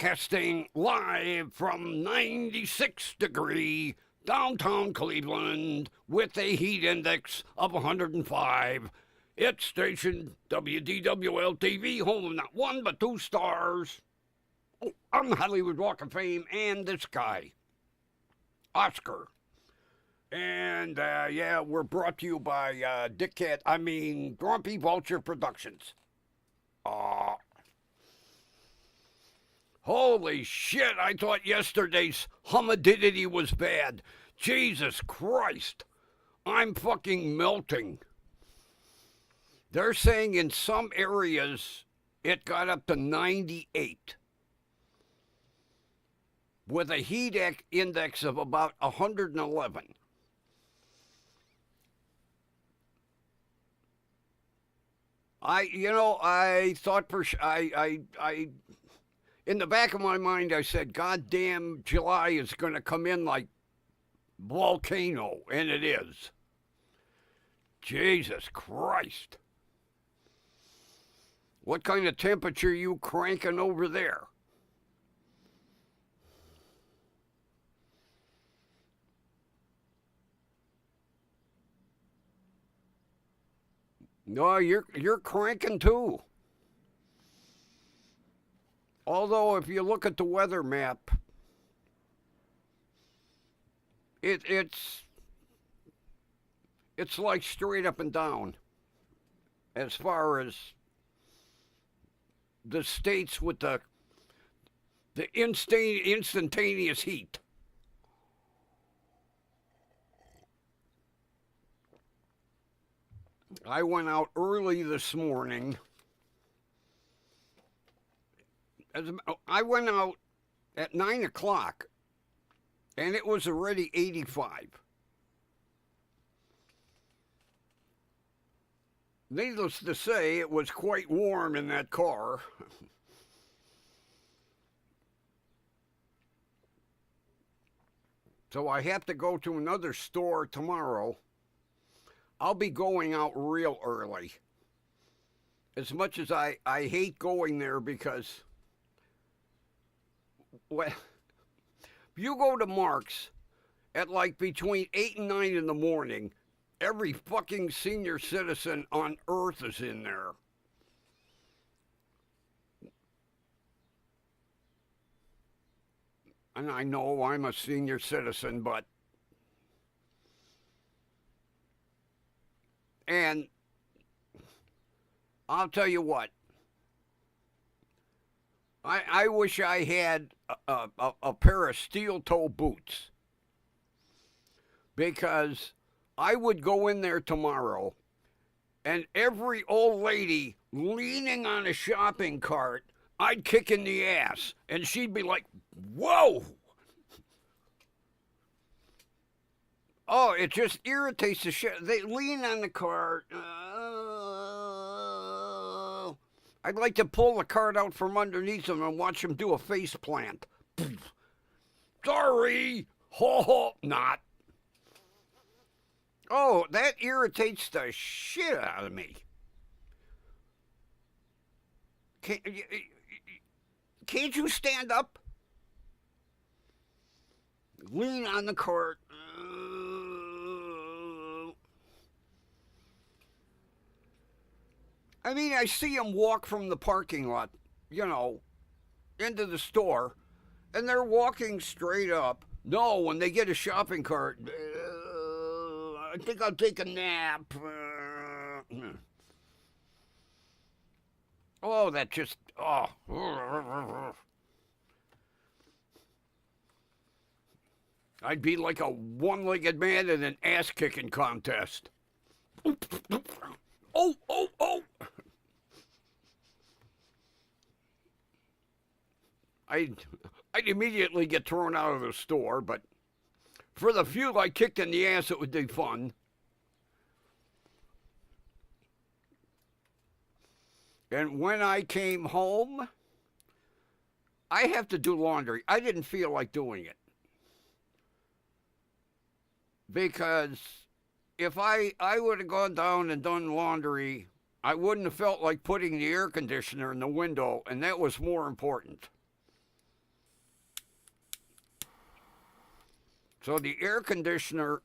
Broadcasting live from 96-degree downtown Cleveland with a heat index of 105. It's station WDWL TV, home of not one but two stars. Oh, I'm the Hollywood Walk of Fame and this guy, Oscar. And we're brought to you by Grumpy Vulture Productions. Holy shit, I thought yesterday's humidity was bad. Jesus Christ, I'm fucking melting. They're saying in some areas it got up to 98 with a heat index of about 111. I thought in the back of my mind, I said, God damn, July is going to come in like volcano, and it is. Jesus Christ. What kind of temperature you cranking over there? No, you're cranking too. Although, if you look at the weather map, it's like straight up and down as far as the states with the instantaneous heat. I went out early this morning. I went out at 9 o'clock, and it was already 85. Needless to say, it was quite warm in that car. So I have to go to another store tomorrow. I'll be going out real early. As much as I hate going there because... Well, if you go to Mark's at like between 8 and 9 in the morning, every fucking senior citizen on earth is in there. And I know I'm a senior citizen, but... And I'll tell you what. I wish I had a pair of steel-toe boots, because I would go in there tomorrow and every old lady leaning on a shopping cart, I'd kick in the ass, and she'd be like, whoa! Oh, it just irritates the shit. They lean on the cart. I'd like to pull the cart out from underneath them and watch them do a face plant. Sorry. Ho ho. Not. Oh, that irritates the shit out of me. Can't you stand up? Lean on the cart. I mean, I see them walk from the parking lot, into the store, and they're walking straight up. No, when they get a shopping cart, I think I'll take a nap. Oh, that just, oh. I'd be like a one-legged man in an ass-kicking contest. Oh, oh, oh. I'd immediately get thrown out of the store, but for the few I kicked in the ass, it would be fun. And when I came home, I have to do laundry. I didn't feel like doing it, because if I would have gone down and done laundry, I wouldn't have felt like putting the air conditioner in the window, and that was more important. So the air conditioner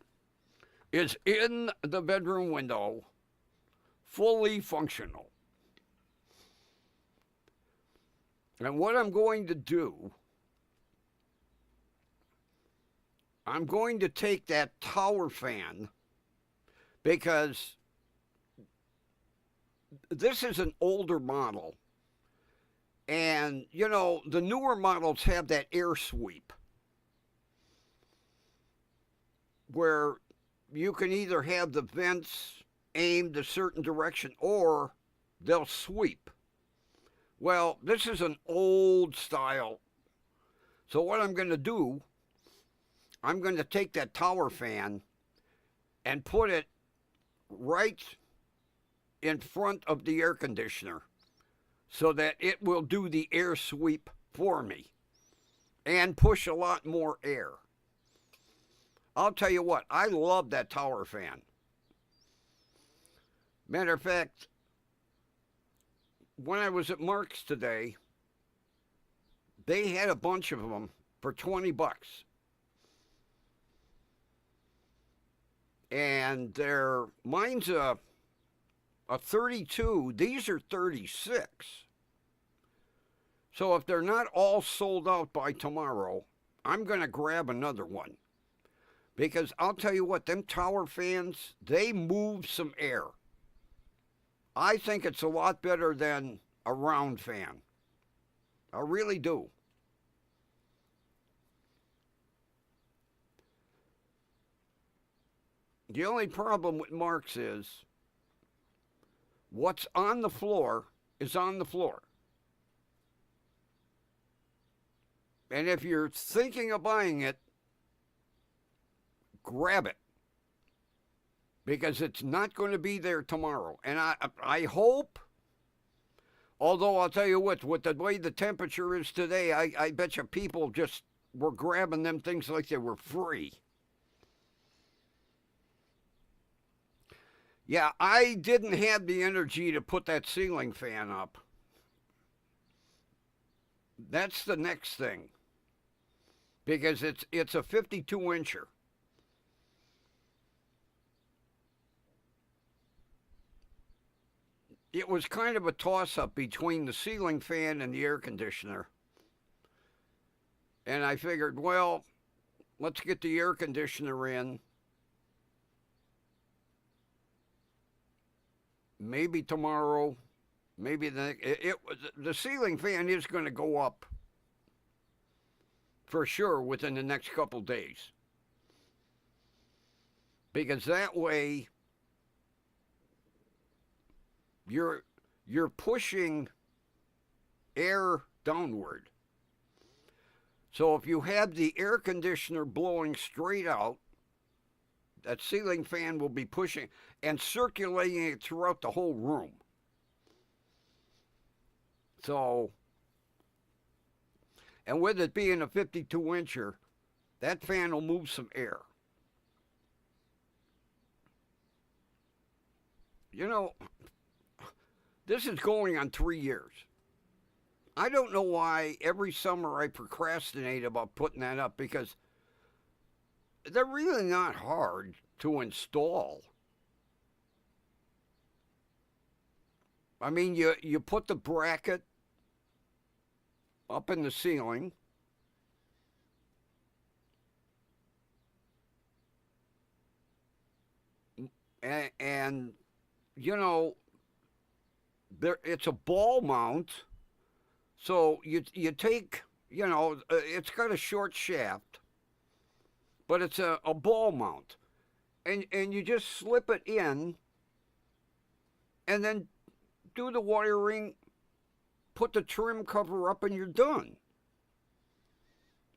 is in the bedroom window, fully functional. And what I'm going to do, I'm going to take that tower fan, because this is an older model. And, you know, the newer models have that air sweep where you can either have the vents aimed a certain direction or they'll sweep. Well, this is an old style. So what I'm going to do, I'm going to take that tower fan and put it right in front of the air conditioner so that it will do the air sweep for me and push a lot more air. I'll tell you what, I love that tower fan. Matter of fact, when I was at Mark's today, they had a bunch of them for $20. And mine's a 32. These are 36. So if they're not all sold out by tomorrow, I'm going to grab another one. Because I'll tell you what, them tower fans, they move some air. I think it's a lot better than a round fan. I really do. The only problem with Mark's is what's on the floor is on the floor. And if you're thinking of buying it, grab it, because it's not going to be there tomorrow. And I hope, although I'll tell you what, with the way the temperature is today, I bet you people just were grabbing them things like they were free. Yeah, I didn't have the energy to put that ceiling fan up. That's the next thing, because it's a 52-incher. It was kind of a toss-up between the ceiling fan and the air conditioner. And I figured, well, let's get the air conditioner in. Maybe tomorrow, maybe the ceiling fan is going to go up for sure within the next couple days. Because that way you're pushing air downward. So if you have the air conditioner blowing straight out, that ceiling fan will be pushing and circulating it throughout the whole room. So, and with it being a 52-incher, that fan will move some air. You know, this is going on 3 years. I don't know why every summer I procrastinate about putting that up, because they're really not hard to install. I mean, you put the bracket up in the ceiling, and you know, it's a ball mount. So you take, you know, it's got a short shaft, but it's a ball mount. And you just slip it in and then do the wiring, put the trim cover up, and you're done.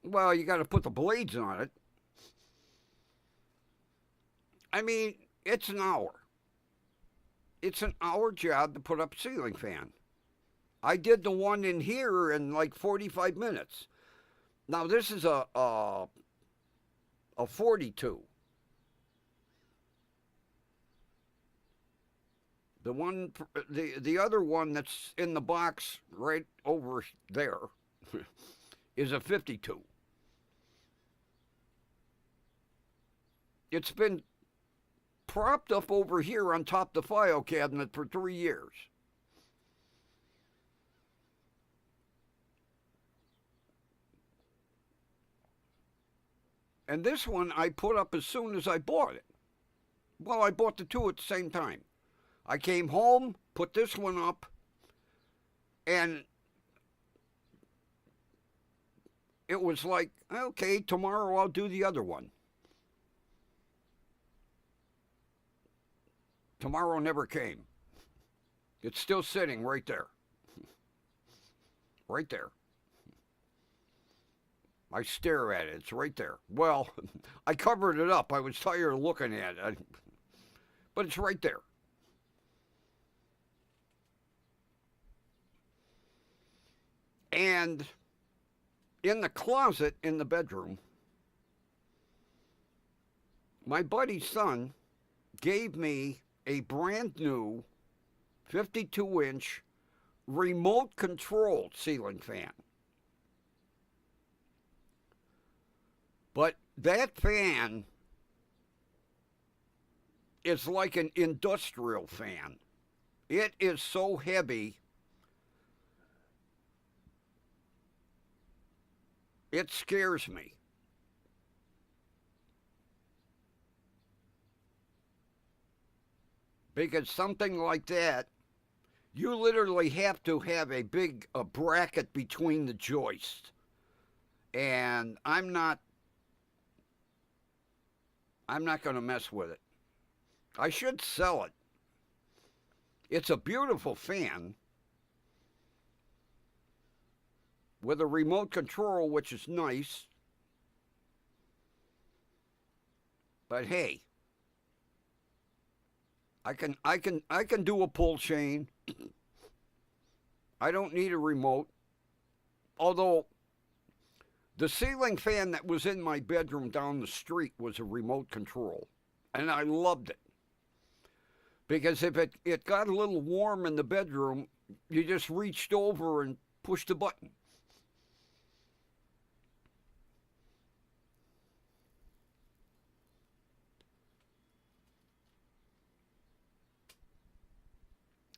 Well, you got to put the blades on it. I mean, it's an hour. It's an hour job to put up a ceiling fan. I did the one in here in like 45 minutes. Now this is a 42. The other one that's in the box right over there is a 52. It's been propped up over here on top of the file cabinet for 3 years. And this one I put up as soon as I bought it. Well, I bought the two at the same time. I came home, put this one up, and it was like, okay, tomorrow I'll do the other one. Tomorrow never came. It's still sitting right there. Right there. I stare at it. It's right there. Well, I covered it up. I was tired of looking at it. But it's right there. And in the closet in the bedroom, my buddy's son gave me a brand new 52-inch remote controlled ceiling fan. But that fan is like an industrial fan. It is so heavy, it scares me. Because something like that, you literally have to have a bracket between the joists. And I'm not going to mess with it. I should sell it. It's a beautiful fan with a remote control, which is nice. But hey, I can do a pull chain. I don't need a remote. Although the ceiling fan that was in my bedroom down the street was a remote control. And I loved it. Because if it got a little warm in the bedroom, you just reached over and pushed the button.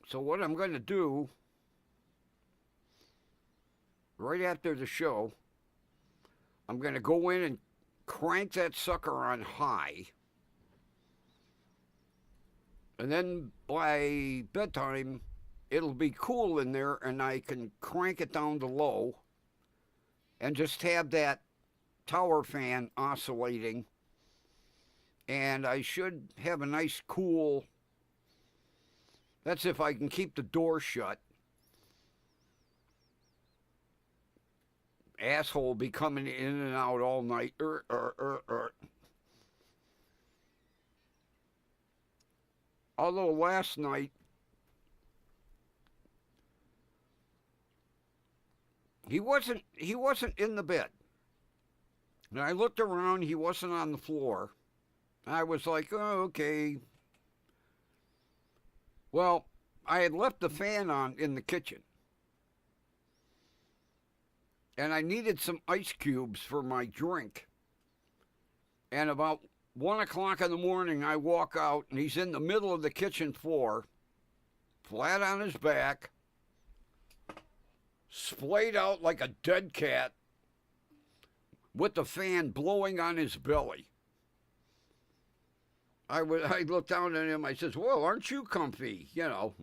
So what I'm going to do right after the show, I'm going to go in and crank that sucker on high. And then by bedtime, it'll be cool in there and I can crank it down to low and just have that tower fan oscillating. And I should have a nice cool, that's if I can keep the door shut. Asshole be coming in and out all night. Although last night, he wasn't in the bed. And I looked around, he wasn't on the floor. I was like, oh, okay. Well, I had left the fan on in the kitchen. And I needed some ice cubes for my drink. And about 1 o'clock in the morning, I walk out, and he's in the middle of the kitchen floor, flat on his back, splayed out like a dead cat, with the fan blowing on his belly. I looked down at him, I says, well, aren't you comfy? You know.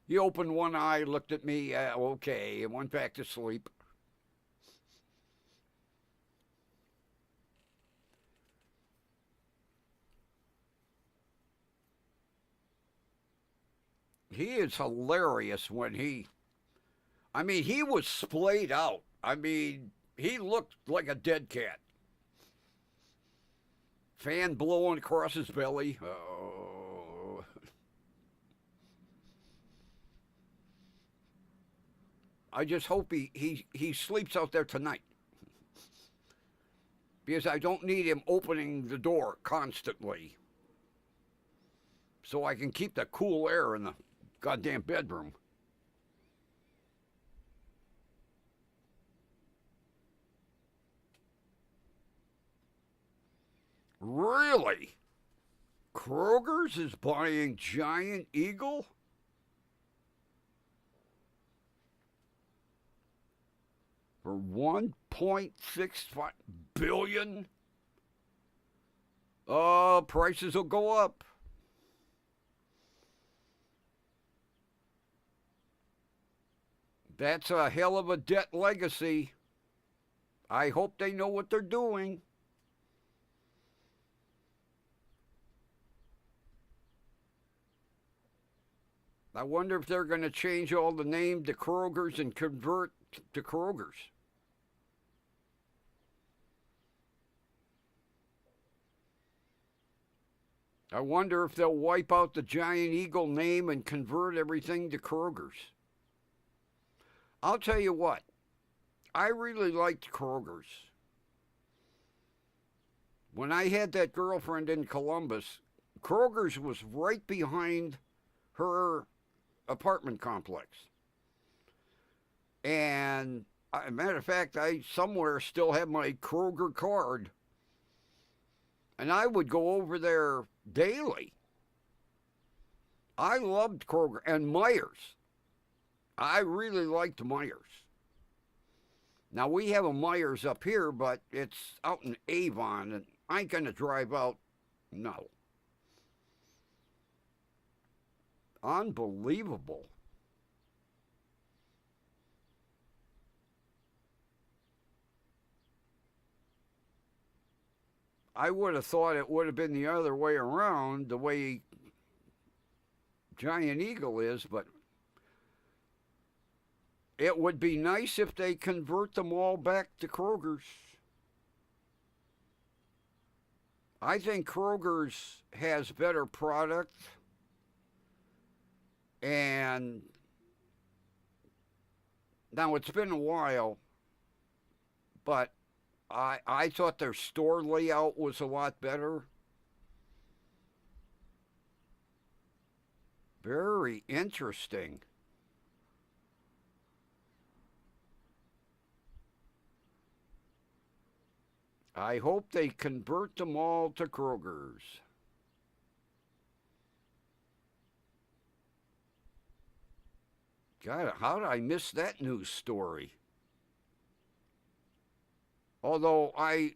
He opened one eye, looked at me, okay, and went back to sleep. He is hilarious when he was splayed out. I mean, he looked like a dead cat. Fan blowing across his belly. Oh. I just hope he sleeps out there tonight. Because I don't need him opening the door constantly. So I can keep the cool air in the goddamn bedroom. Really Really? Kroger's is buying Giant Eagle? For $1.65 billion? Oh, prices will go up. That's a hell of a debt legacy. I hope they know what they're doing. I wonder if they're going to change all the name to Kroger's and convert to Kroger's. I wonder if they'll wipe out the Giant Eagle name and convert everything to Kroger's. I'll tell you what, I really liked Kroger's. When I had that girlfriend in Columbus, Kroger's was right behind her apartment complex. And as a matter of fact, I somewhere still have my Kroger card. And I would go over there daily. I loved Kroger and Myers. I really liked Myers. Now, we have a Myers up here, but it's out in Avon, and I ain't going to drive out. No. Unbelievable. I would have thought it would have been the other way around, the way Giant Eagle is, but it would be nice if they convert them all back to Kroger's. I think Kroger's has better product, and now it's been a while, but I thought their store layout was a lot better. Very interesting. I hope they convert them all to Kroger's. God, how did I miss that news story? Although I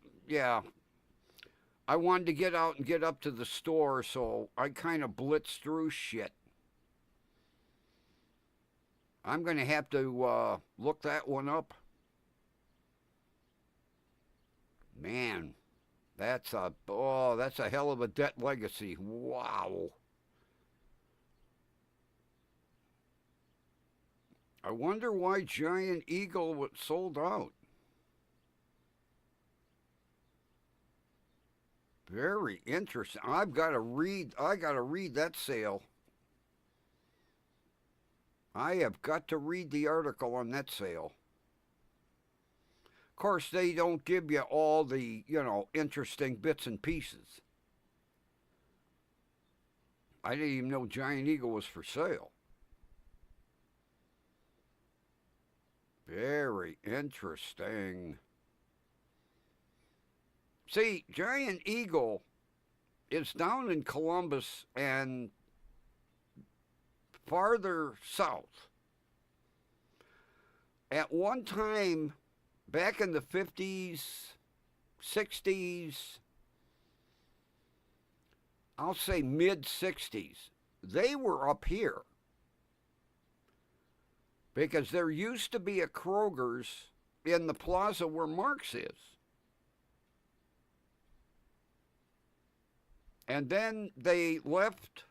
wanted to get out and get up to the store, so I kind of blitzed through shit. I'm going to have to look that one up. Man, that's a hell of a debt legacy. Wow. I wonder why Giant Eagle was sold out. Very interesting. I got to read that sale. I have got to read the article on that sale. Of course, they don't give you all the, interesting bits and pieces. I didn't even know Giant Eagle was for sale. Very interesting. See, Giant Eagle is down in Columbus and farther south. At one time, back in the 50s, 60s, I'll say mid-60s, they were up here. Because there used to be a Kroger's in the plaza where Mark's is. And then they left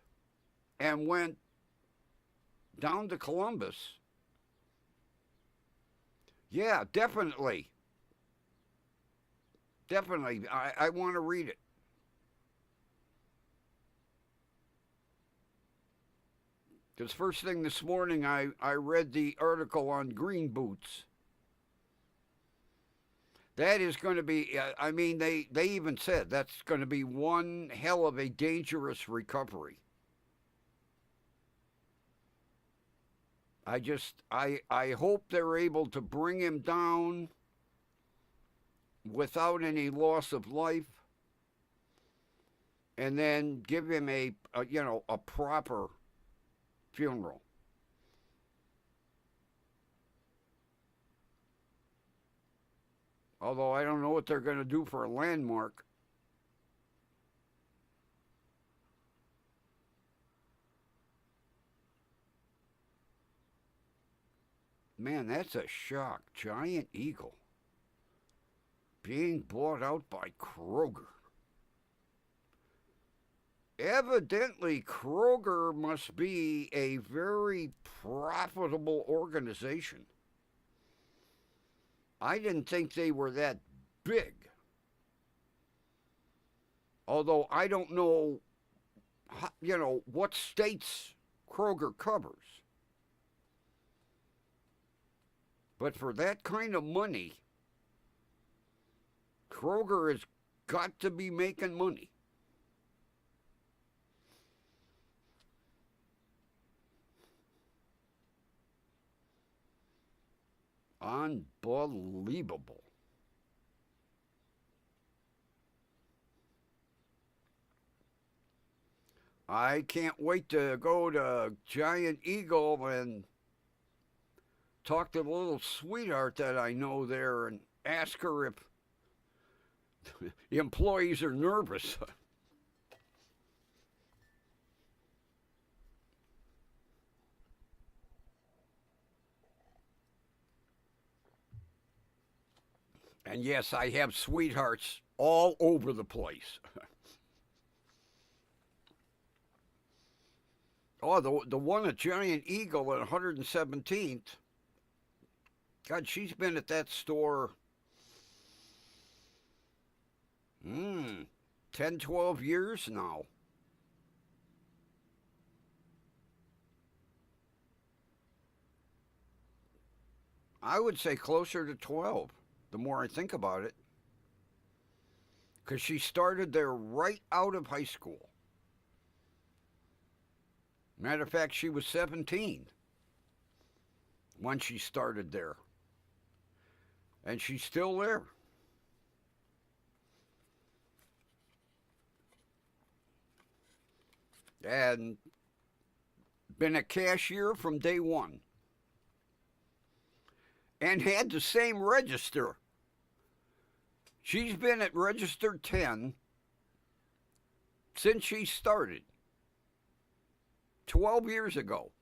and went down to Columbus. Yeah, definitely. Definitely. I want to read it. Because first thing this morning, I read the article on green boots. That is going to be, they even said that's going to be one hell of a dangerous recovery. I hope they're able to bring him down without any loss of life. and then give him a proper funeral. Although I don't know what they're going to do for a landmark. Man, that's a shock. Giant Eagle being bought out by Kroger. Evidently, Kroger must be a very profitable organization. I didn't think they were that big. Although I don't know, what states Kroger covers. But for that kind of money, Kroger has got to be making money. Unbelievable. I can't wait to go to Giant Eagle and talk to the little sweetheart that I know there and ask her if the employees are nervous. And yes, I have sweethearts all over the place. Oh, the one at Giant Eagle at 117th. God, she's been at that store 10, 12 years now. I would say closer to 12, the more I think about it. Because she started there right out of high school. Matter of fact, she was 17 when she started there. And she's still there. And been a cashier from day one. And had the same register. She's been at register 10 since she started 12 years ago.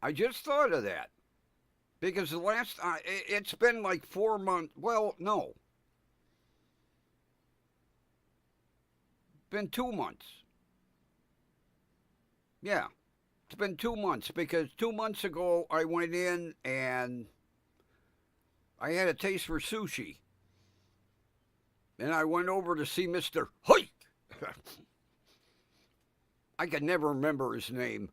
I just thought of that because the last it's been like 4 months. Well, no, been 2 months. Yeah, it's been 2 months because 2 months ago I went in and I had a taste for sushi. And I went over to see Mr. Hoyt. I could never remember his name.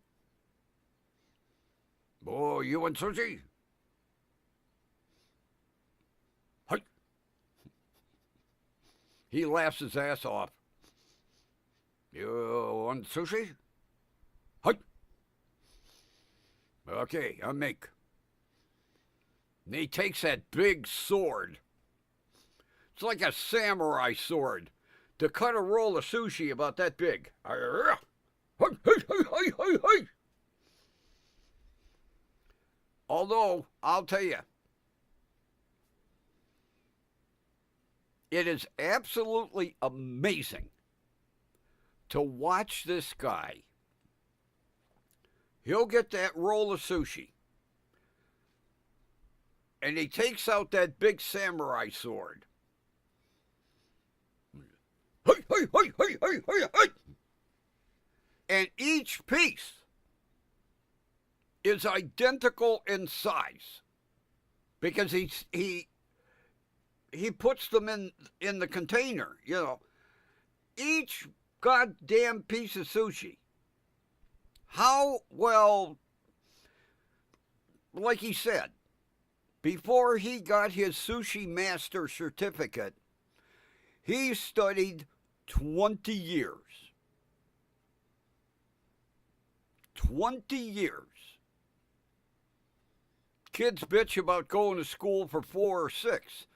Oh, you want sushi? Hoyt. He laughs his ass off. You want sushi? Hoyt. Okay, I'll make. And he takes that big sword. It's like a samurai sword to cut a roll of sushi about that big. Although, I'll tell you, it is absolutely amazing to watch this guy. He'll get that roll of sushi. And he takes out that big samurai sword. And each piece is identical in size because he puts them in the container, Each goddamn piece of sushi. How well, like he said, before he got his sushi master certificate, he studied 20 years. 20 years. Kids bitch about going to school for 4 or 6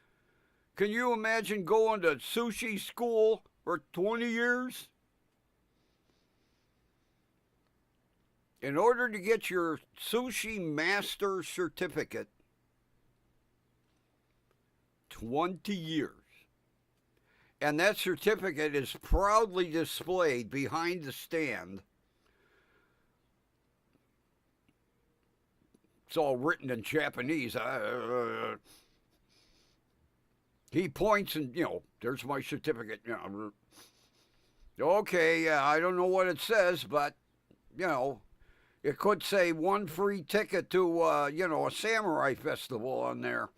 Can you imagine going to sushi school for 20 years? In order to get your sushi master certificate, 20 years. And that certificate is proudly displayed behind the stand. It's all written in Japanese. He points and, there's my certificate. Okay, I don't know what it says, but, it could say one free ticket to, a samurai festival on there.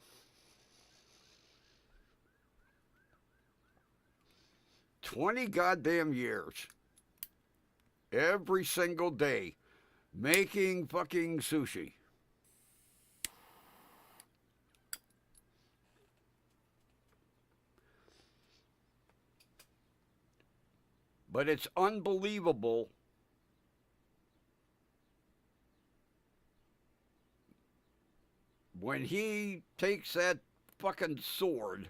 $20 goddamn years. Every single day. Making fucking sushi. But it's unbelievable when he takes that fucking sword.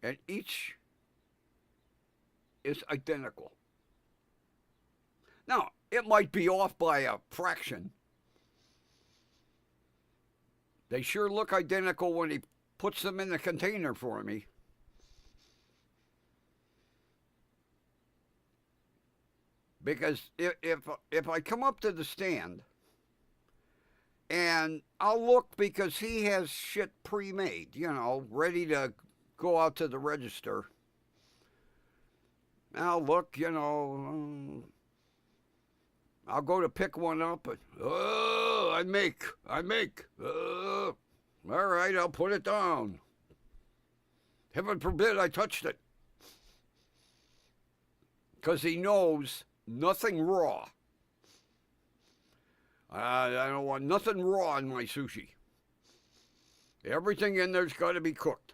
And each is identical. Now, it might be off by a fraction. They sure look identical when he puts them in the container for me. Because if I come up to the stand and I'll look because he has shit pre-made, ready to go out to the register. I'll look, I'll go to pick one up, and I make. All right, I'll put it down. Heaven forbid I touched it. Because he knows nothing raw. I don't want nothing raw in my sushi. Everything in there's got to be cooked.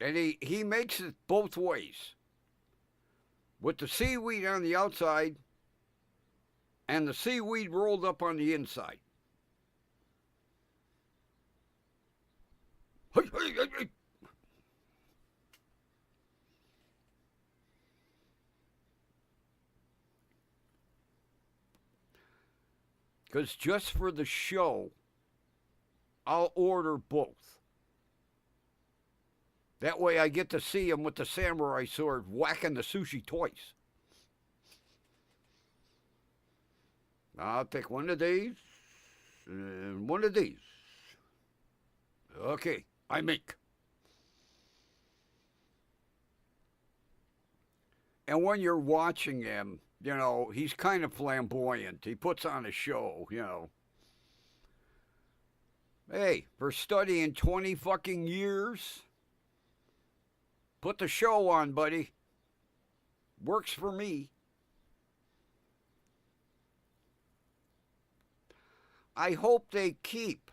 And he makes it both ways. With the seaweed on the outside and the seaweed rolled up on the inside. Because just for the show, I'll order both. That way I get to see him with the samurai sword whacking the sushi twice. I'll take one of these and one of these. Okay, I make. And when you're watching him, he's kind of flamboyant. He puts on a show, Hey, for studying 20 fucking years, put the show on, buddy. Works for me. I hope they keep.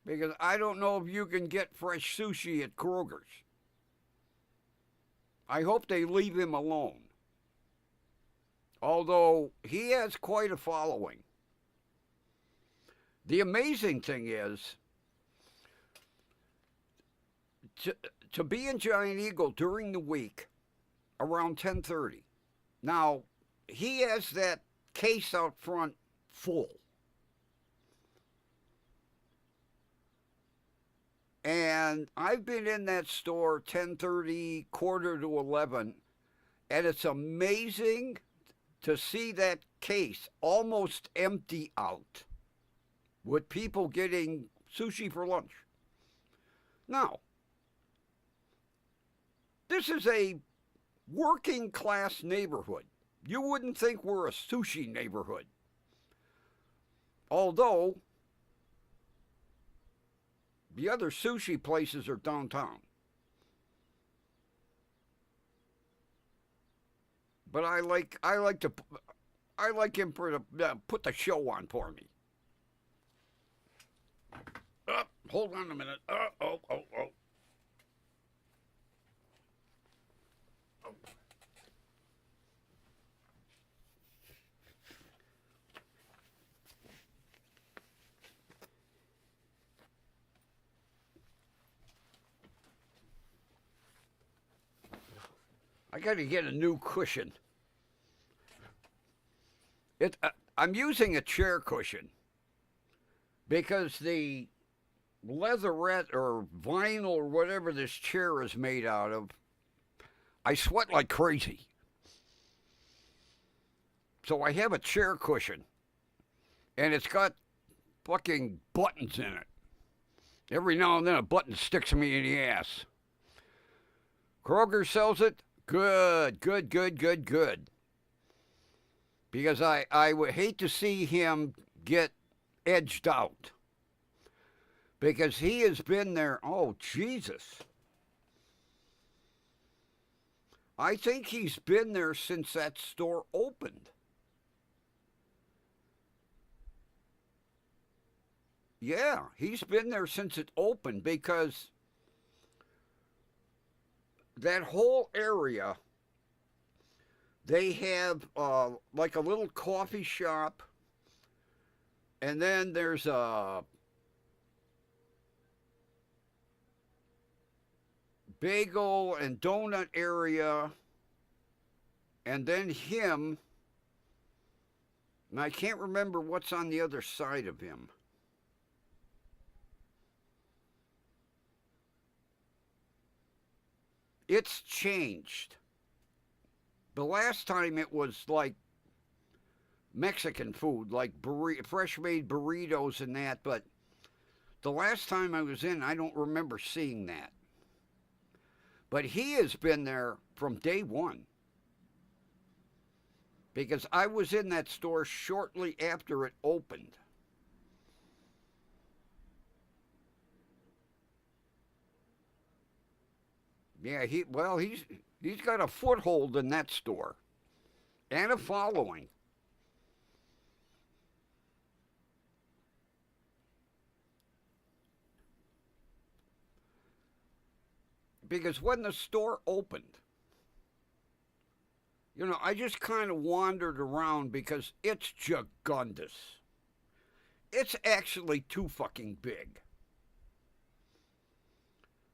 Because I don't know if you can get fresh sushi at Kroger's. I hope they leave him alone. Although he has quite a following. The amazing thing is, to be in Giant Eagle during the week around 10:30. Now, he has that case out front full. And I've been in that store 10:30, quarter to 11, and it's amazing to see that case almost empty out with people getting sushi for lunch. Now, this is a working class neighborhood. You wouldn't think we're a sushi neighborhood. Although, the other sushi places are downtown. But I like him to put the show on for me. Hold on a minute. I got to get a new cushion. I'm using a chair cushion because the leatherette or vinyl or whatever this chair is made out of, I sweat like crazy. So I have a chair cushion, and it's got fucking buttons in it. Every now and then a button sticks me in the ass. Kroger sells it. Good. Because I would hate to see him get edged out. Because he has been there, oh, Jesus. I think he's been there since that store opened. Yeah, he's been there since it opened because that whole area, they have like a little coffee shop, and then there's a bagel and donut area, and then him, and I can't remember what's on the other side of him. It's changed. The last time it was like Mexican food, like fresh made burritos and that, but the last time I was in, I don't remember seeing that. But he has been there from day one. Because I was in that store shortly after it opened. Yeah, he's got a foothold in that store and a following. Because when the store opened, you know, I just kind of wandered around because it's gigundous. It's actually too fucking big.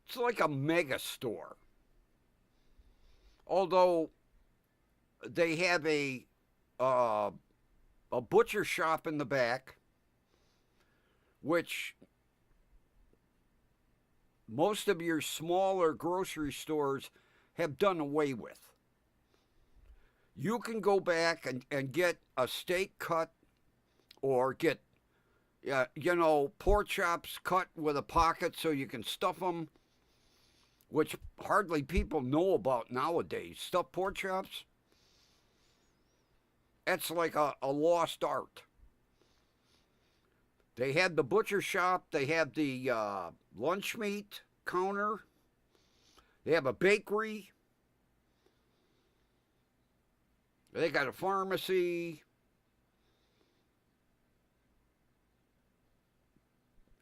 It's like a mega store. Although they have a butcher shop in the back, which most of your smaller grocery stores have done away with. You can go back and get a steak cut or get, pork chops cut with a pocket so you can stuff them, which hardly people know about nowadays. Stuffed pork chops, that's like a lost art. They have the butcher shop. They have the lunch meat counter. They have a bakery. They got a pharmacy.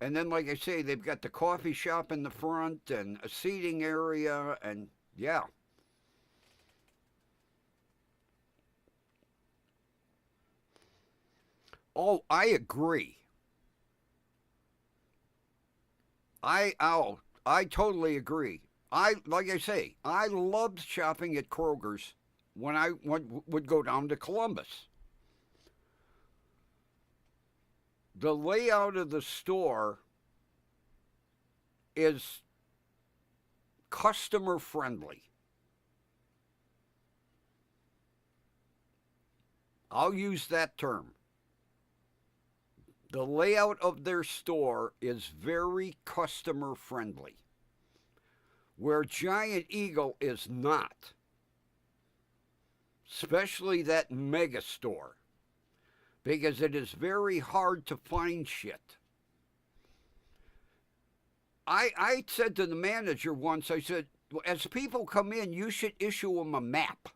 And then, like I say, they've got the coffee shop in the front and a seating area, and yeah. Oh, I agree. I totally agree. Like I say, I loved shopping at Kroger's when I would go down to Columbus. The layout of the store is customer friendly. I'll use that term. The layout of their store is very customer friendly, where Giant Eagle is not, especially that mega store, because it is very hard to find shit. I said to the manager once, I said, as people come in, you should issue them a map.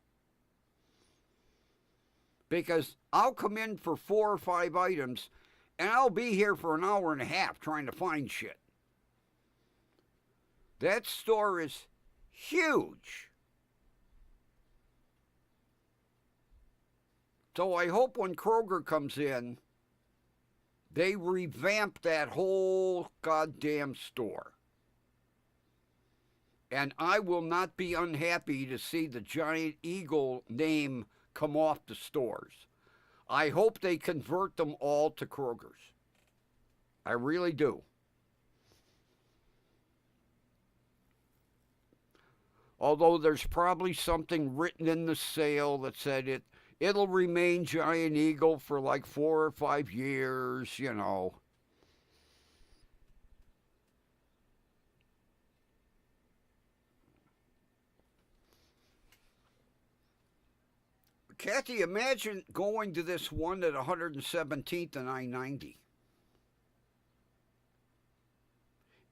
Because I'll come in for 4 or 5 items, and I'll be here for an hour and a half trying to find shit. That store is huge. So I hope when Kroger comes in, they revamp that whole goddamn store. And I will not be unhappy to see the Giant Eagle name come off the stores. I hope they convert them all to Kroger's. I really do. Although there's probably something written in the sale that said it'll remain Giant Eagle for like 4 or 5 years, you know. Kathy, imagine going to this one at 117th and I-90.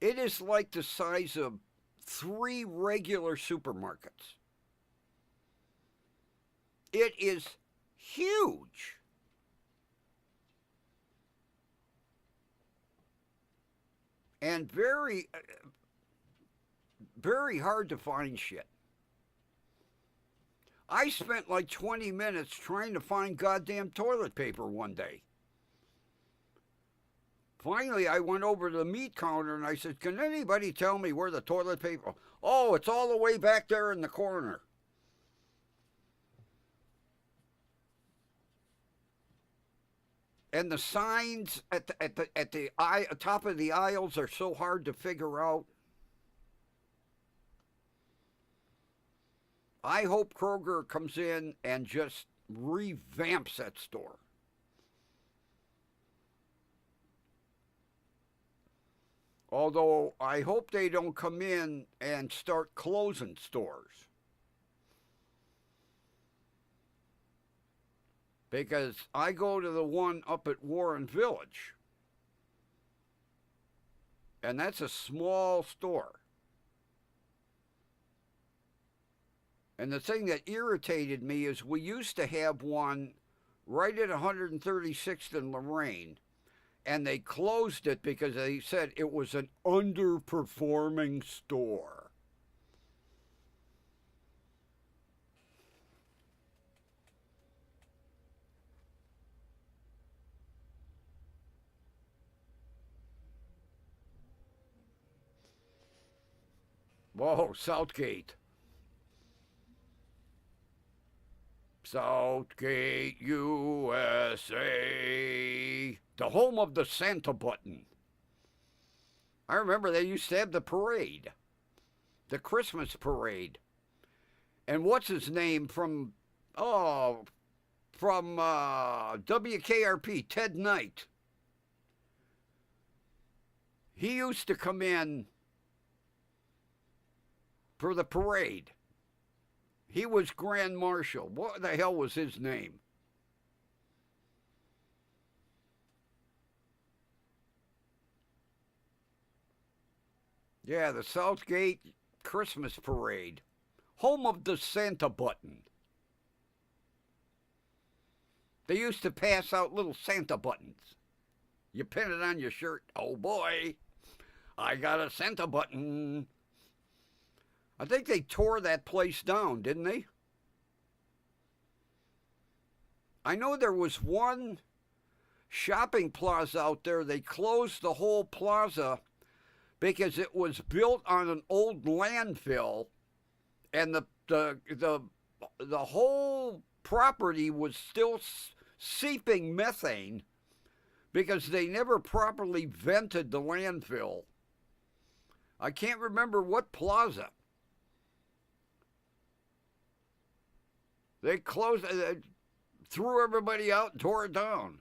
It is like the size of 3 regular supermarkets. It is huge. And very, very hard to find shit. I spent like 20 minutes trying to find goddamn toilet paper one day. Finally, I went over to the meat counter and I said, can anybody tell me where the toilet paper? Oh, it's all the way back there in the corner. And the signs at the top of the aisles are so hard to figure out. I hope Kroger comes in and just revamps that store. Although I hope they don't come in and start closing stores. Because I go to the one up at Warren Village, and that's a small store. And the thing that irritated me is we used to have one right at 136th and Lorraine, and they closed it because they said it was an underperforming store. Whoa, Southgate. Southgate, USA, the home of the Santa button. I remember they used to have the parade, the Christmas parade. And what's his name from WKRP, Ted Knight. He used to come in for the parade. He was Grand Marshal. What the hell was his name? Yeah, the Southgate Christmas Parade. Home of the Santa button. They used to pass out little Santa buttons. You pin it on your shirt. Oh boy, I got a Santa button. I think they tore that place down, didn't they? I know there was one shopping plaza out there. They closed the whole plaza because it was built on an old landfill, and the whole property was still seeping methane because they never properly vented the landfill. I can't remember what plaza. They closed, threw everybody out and tore it down.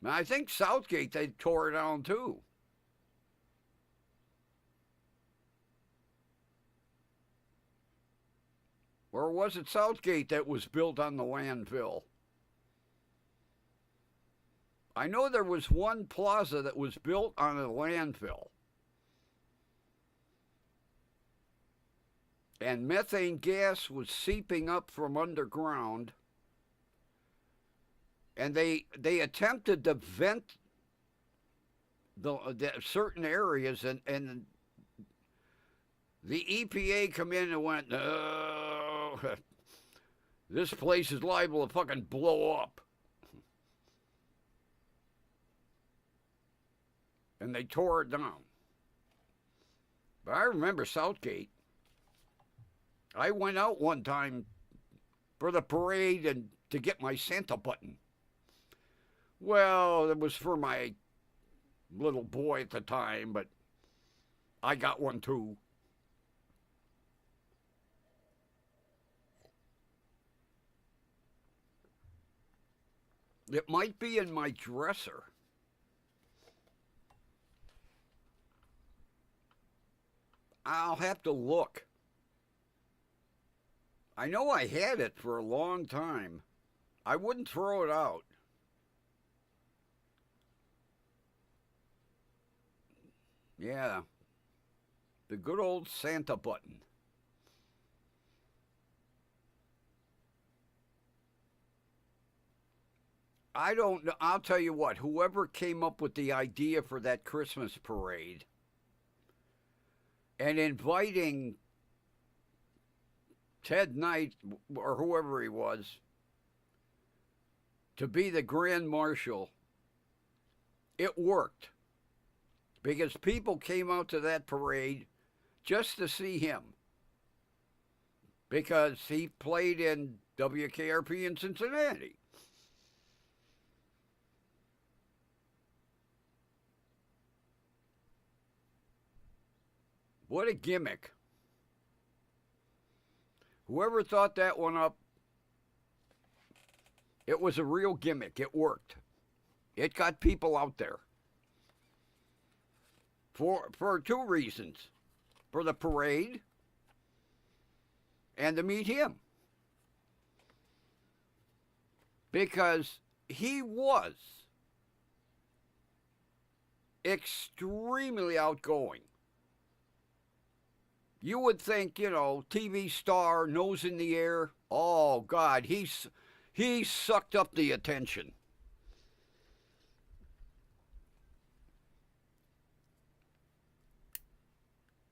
And I think Southgate, they tore it down too. Or was it Southgate that was built on the landfill? I know there was one plaza that was built on a landfill. And methane gas was seeping up from underground. And they attempted to vent the certain areas, and the EPA come in and went, no, this place is liable to fucking blow up. And they tore it down. But I remember Southgate. I went out one time for the parade and to get my Santa button. Well, it was for my little boy at the time, but I got one too. It might be in my dresser. I'll have to look. I know I had it for a long time. I wouldn't throw it out. Yeah, the good old Santa button. I don't know. I'll tell you what, whoever came up with the idea for that Christmas parade and inviting Ted Knight or whoever he was to be the Grand Marshal, it worked because people came out to that parade just to see him because he played in WKRP in Cincinnati. What a gimmick. Whoever thought that one up, it was a real gimmick. It worked. It got people out there. For two reasons. For the parade and to meet him. Because he was extremely outgoing. You would think, TV star, nose in the air. Oh, God, he sucked up the attention.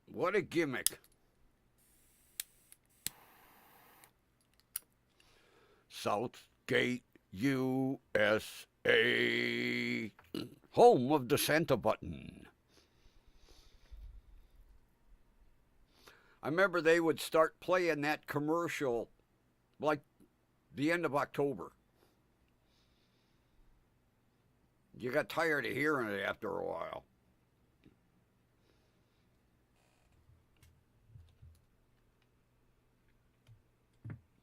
What a gimmick. Southgate, USA, home of the Santa button. I remember they would start playing that commercial like the end of October. You got tired of hearing it after a while.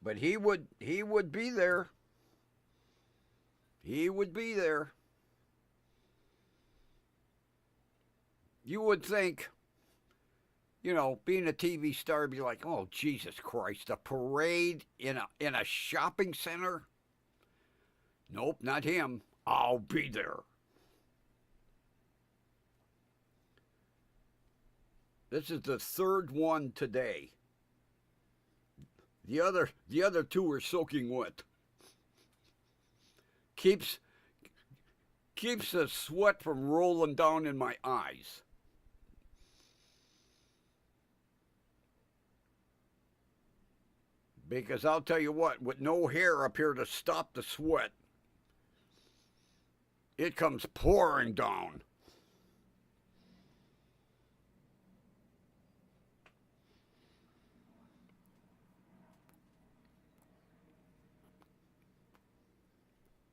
But he would be there. He would be there. You would think, being a TV star, be like, oh, Jesus Christ, a parade in a shopping center? Nope, not him. I'll be there. This is the third one today. The other two are soaking wet. Keeps the sweat from rolling down in my eyes. Because I'll tell you what, with no hair up here to stop the sweat, it comes pouring down.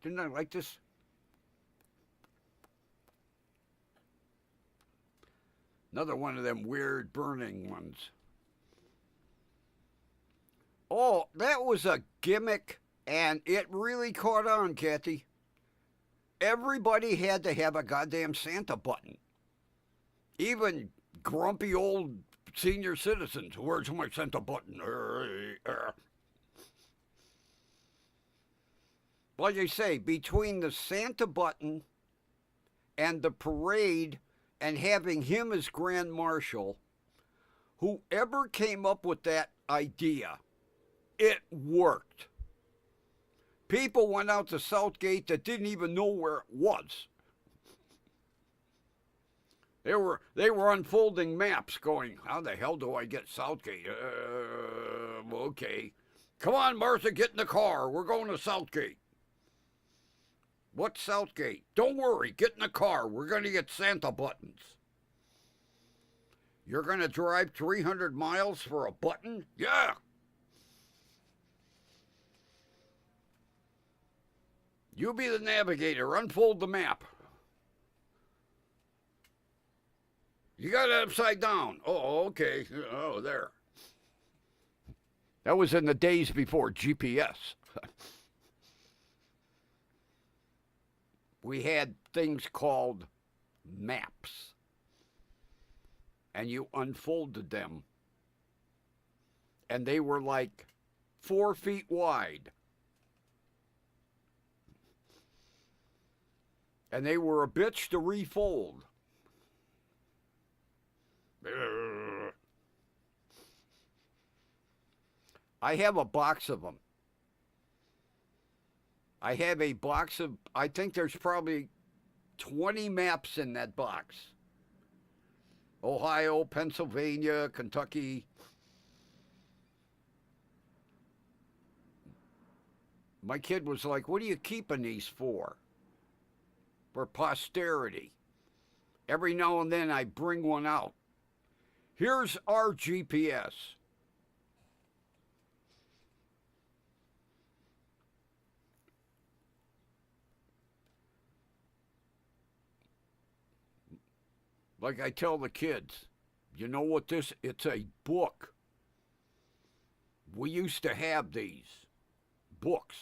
Didn't I like this? Another one of them weird burning ones. Oh, that was a gimmick, and it really caught on, Kathy. Everybody had to have a goddamn Santa button. Even grumpy old senior citizens. Where's my Santa button? Like I say, between the Santa button and the parade and having him as Grand Marshal, whoever came up with that idea, it worked. People went out to Southgate that didn't even know where it was. They were unfolding maps going, how the hell do I get Southgate? Okay. Come on, Martha, get in the car. We're going to Southgate. What's Southgate? Don't worry, get in the car. We're going to get Santa buttons. You're going to drive 300 miles for a button? Yeah. You be the navigator. Unfold the map. You got it upside down. Oh, okay. Oh, there. That was in the days before GPS. We had things called maps, and you unfolded them, and they were like 4 feet wide, and they were a bitch to refold. I have a box of them. I have a box of, I think there's probably 20 maps in that box. Ohio, Pennsylvania, Kentucky. My kid was like, what are you keeping these for? For posterity. Every now and then I bring one out. Here's our GPS. Like I tell the kids, you know what this, it's a book. We used to have these books.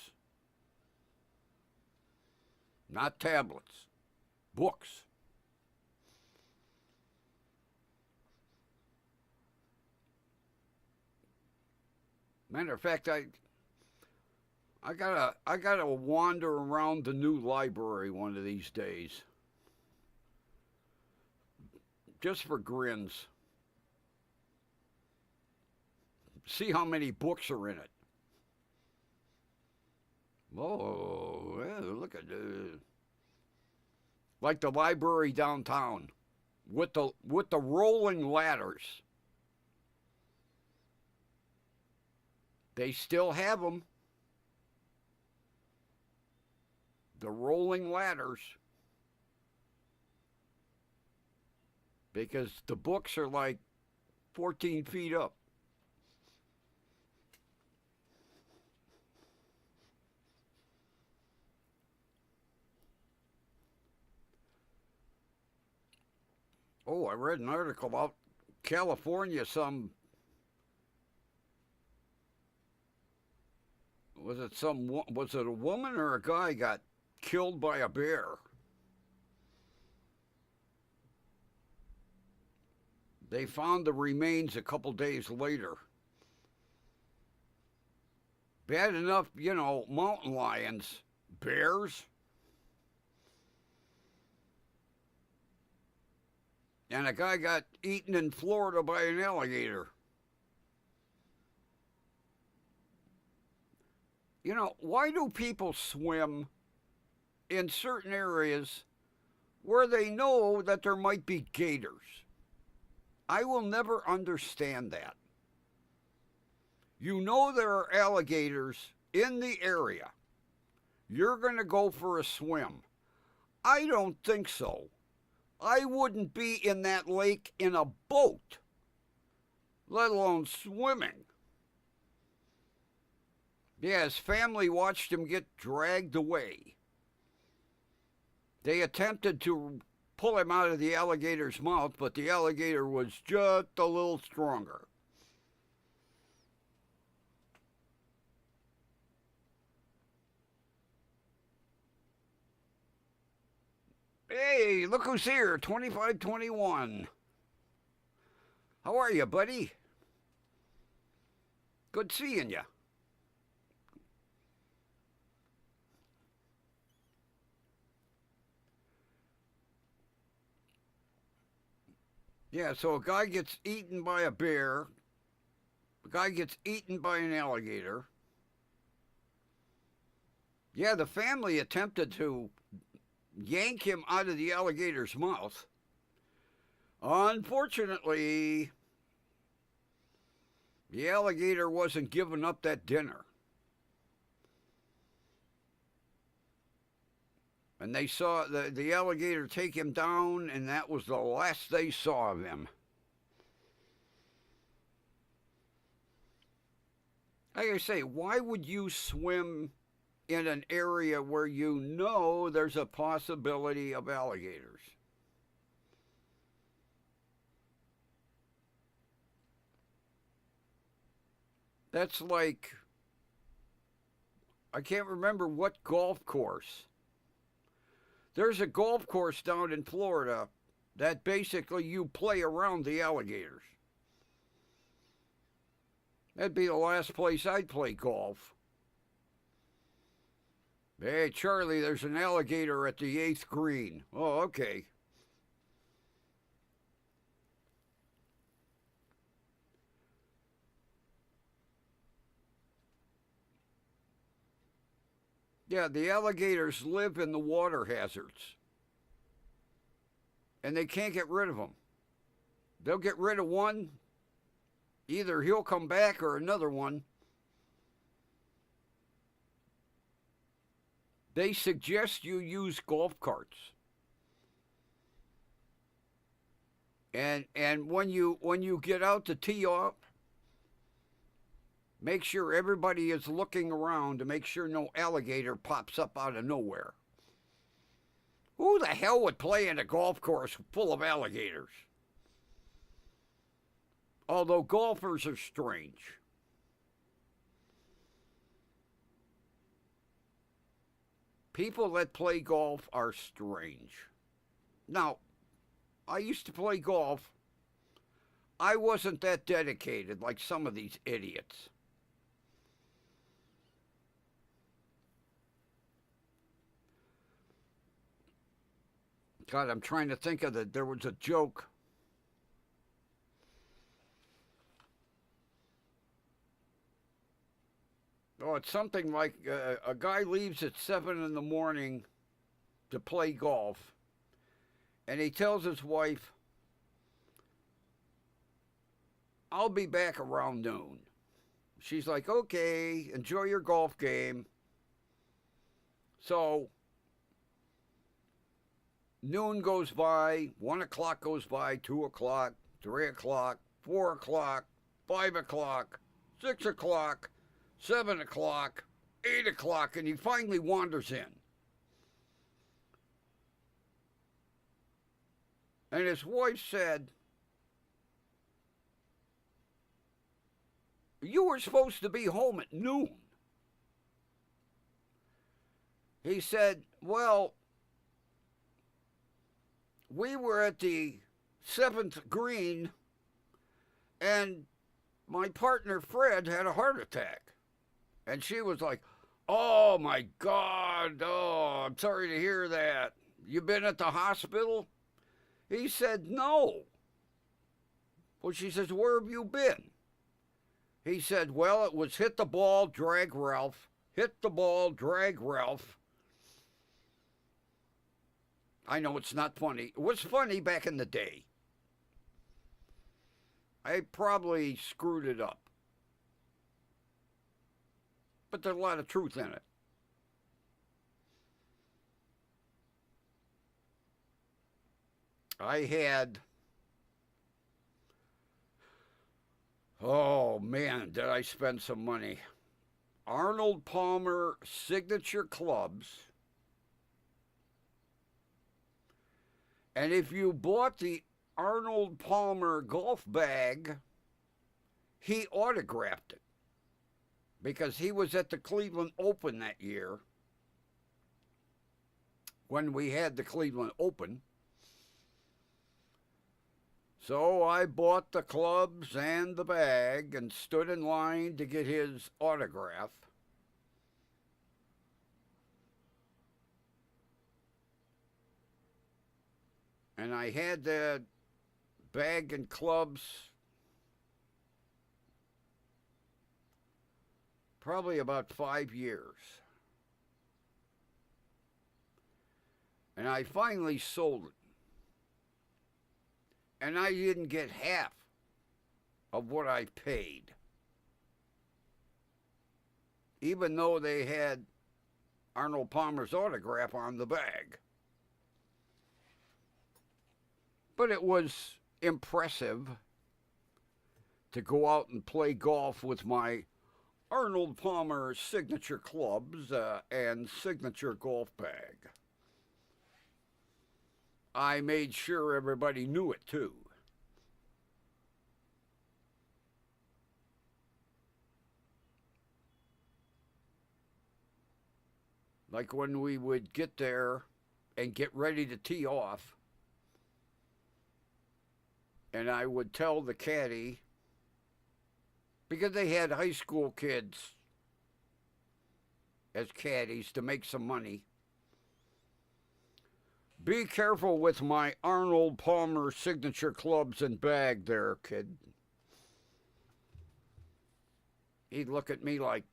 Not tablets, books. Matter of fact, I gotta wander around the new library one of these days. Just for grins. See how many books are in it. Oh, yeah, look at it. Like the library downtown with the rolling ladders. They still have them. The rolling ladders. Because the books are like 14 feet up. Oh, I read an article about California. Was it a woman or a guy got killed by a bear? They found the remains a couple days later. Bad enough, mountain lions, bears. And a guy got eaten in Florida by an alligator. Why do people swim in certain areas where they know that there might be gators? I will never understand that. You know there are alligators in the area. You're going to go for a swim. I don't think so. I wouldn't be in that lake in a boat, let alone swimming. Yeah, his family watched him get dragged away. They attempted to pull him out of the alligator's mouth, but the alligator was just a little stronger. Hey, look who's here, 2521. How are you, buddy? Good seeing you. Yeah, so a guy gets eaten by a bear. A guy gets eaten by an alligator. Yeah, the family attempted to yank him out of the alligator's mouth. Unfortunately, the alligator wasn't giving up that dinner. And they saw the alligator take him down, and that was the last they saw of him. Like I say, why would you swim in an area where you know there's a possibility of alligators? That's like, I can't remember what golf course. There's a golf course down in Florida that basically you play around the alligators. That'd be the last place I'd play golf. Hey, Charlie, there's an alligator at the 8th green. Oh, okay. Yeah, the alligators live in the water hazards. And they can't get rid of them. They'll get rid of one, either he'll come back or another one. They suggest you use golf carts. And when you get out to tee off, make sure everybody is looking around to make sure no alligator pops up out of nowhere. Who the hell would play in a golf course full of alligators? Although golfers are strange. People that play golf are strange. Now, I used to play golf. I wasn't that dedicated like some of these idiots. God, I'm trying to think of that. There was a joke. Oh, it's something like a guy leaves at 7 in the morning to play golf, and he tells his wife, I'll be back around noon. She's like, okay, enjoy your golf game. So noon goes by, 1 o'clock goes by, 2 o'clock, 3 o'clock, 4 o'clock, 5 o'clock, 6 o'clock, 7 o'clock, 8 o'clock, and he finally wanders in. And his wife said, you were supposed to be home at noon. He said, well, we were at the 7th green, and my partner Fred had a heart attack. And she was like, oh my God, oh, I'm sorry to hear that. You been at the hospital? He said, no. Well, she says, where have you been? He said, well, it was hit the ball, drag Ralph. Hit the ball, drag Ralph. I know it's not funny. It was funny back in the day. I probably screwed it up. But there's a lot of truth in it. I had, oh man, did I spend some money. Arnold Palmer signature clubs. And if you bought the Arnold Palmer golf bag, he autographed it. Because he was at the Cleveland Open that year when we had the Cleveland Open. So I bought the clubs and the bag and stood in line to get his autograph. And I had the bag and clubs probably about 5 years. And I finally sold it. And I didn't get half of what I paid. Even though they had Arnold Palmer's autograph on the bag. But it was impressive to go out and play golf with my Arnold Palmer signature clubs and signature golf bag. I made sure everybody knew it too. Like when we would get there and get ready to tee off, and I would tell the caddy, because they had high school kids as caddies to make some money, be careful with my Arnold Palmer signature clubs and bag there, kid. He'd look at me like,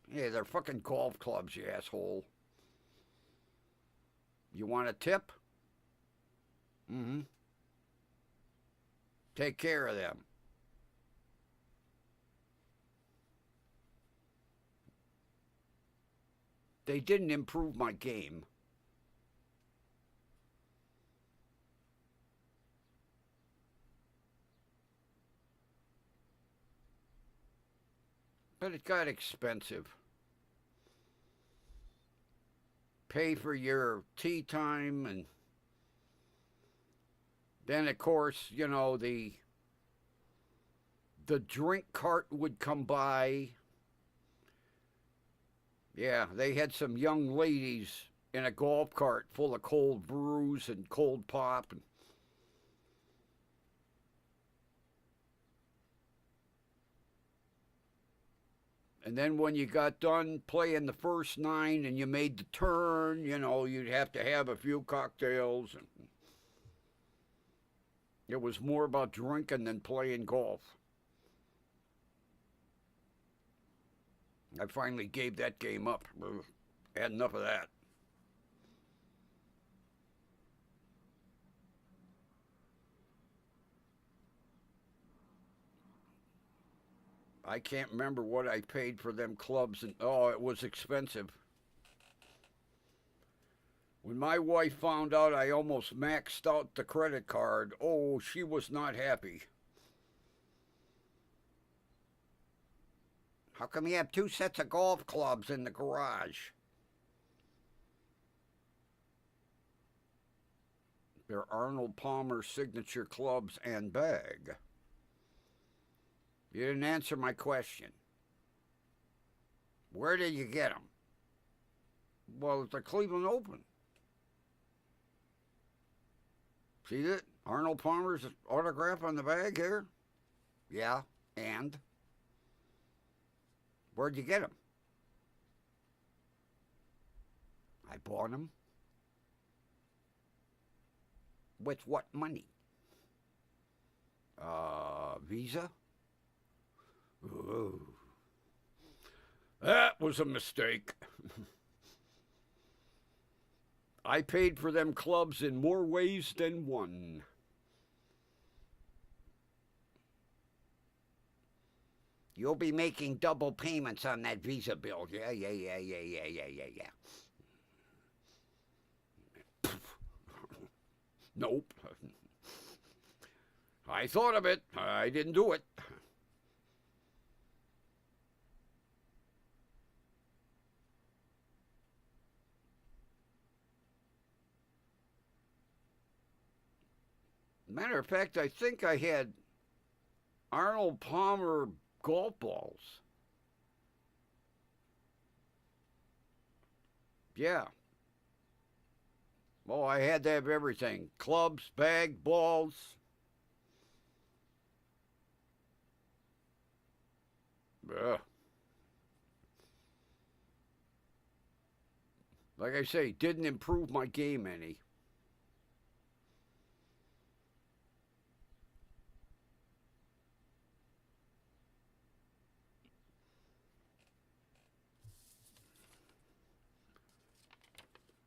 hey, they're fucking golf clubs, you asshole. You want a tip? Mm-hmm. Take care of them. They didn't improve my game. But it got expensive. Pay for your tea time, and then of course, you know, the drink cart would come by. Yeah, they had some young ladies in a golf cart full of cold brews and cold pop. And then when you got done playing the first nine and you made the turn, you know, you'd have to have a few cocktails. And it was more about drinking than playing golf. I finally gave that game up. Had enough of that. I can't remember what I paid for them clubs, and oh, it was expensive. When my wife found out I almost maxed out the credit card, oh, she was not happy. How come you have two sets of golf clubs in the garage? They're Arnold Palmer signature clubs and bag. You didn't answer my question. Where did you get them? Well, at the Cleveland Open. See that? Arnold Palmer's autograph on the bag here? Yeah, and? Where'd you get them? I bought them. With what money? Visa? Ooh. That was a mistake. I paid for them clubs in more ways than one. You'll be making double payments on that Visa bill. Yeah. Nope. I thought of it. I didn't do it. Matter of fact, I think I had Arnold Palmer golf balls. Yeah. Oh, I had to have everything. Clubs, bag, balls. Ugh. Like I say, didn't improve my game any.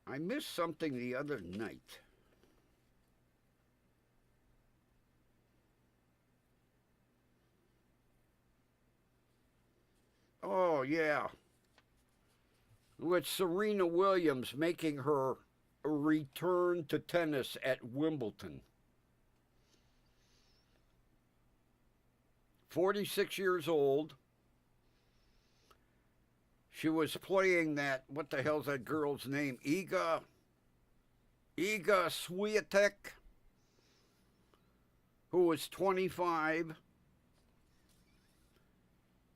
I missed something the other night. Oh, yeah. With Serena Williams making her return to tennis at Wimbledon. 46 years old. She was playing that, what the hell's that girl's name? Iga Swiatek, who was 25.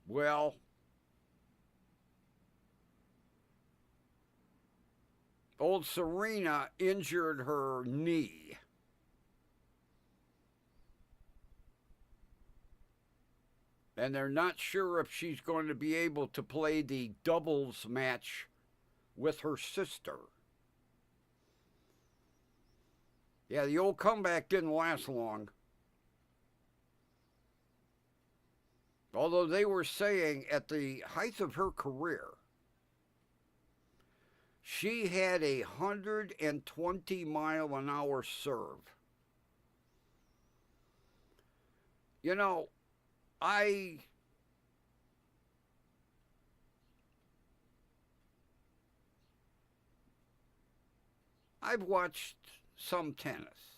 Well, old Serena injured her knee. And they're not sure if she's going to be able to play the doubles match with her sister. Yeah, the old comeback didn't last long. Although they were saying at the height of her career, she had a 120-mile-an-hour serve. You know, I've watched some tennis.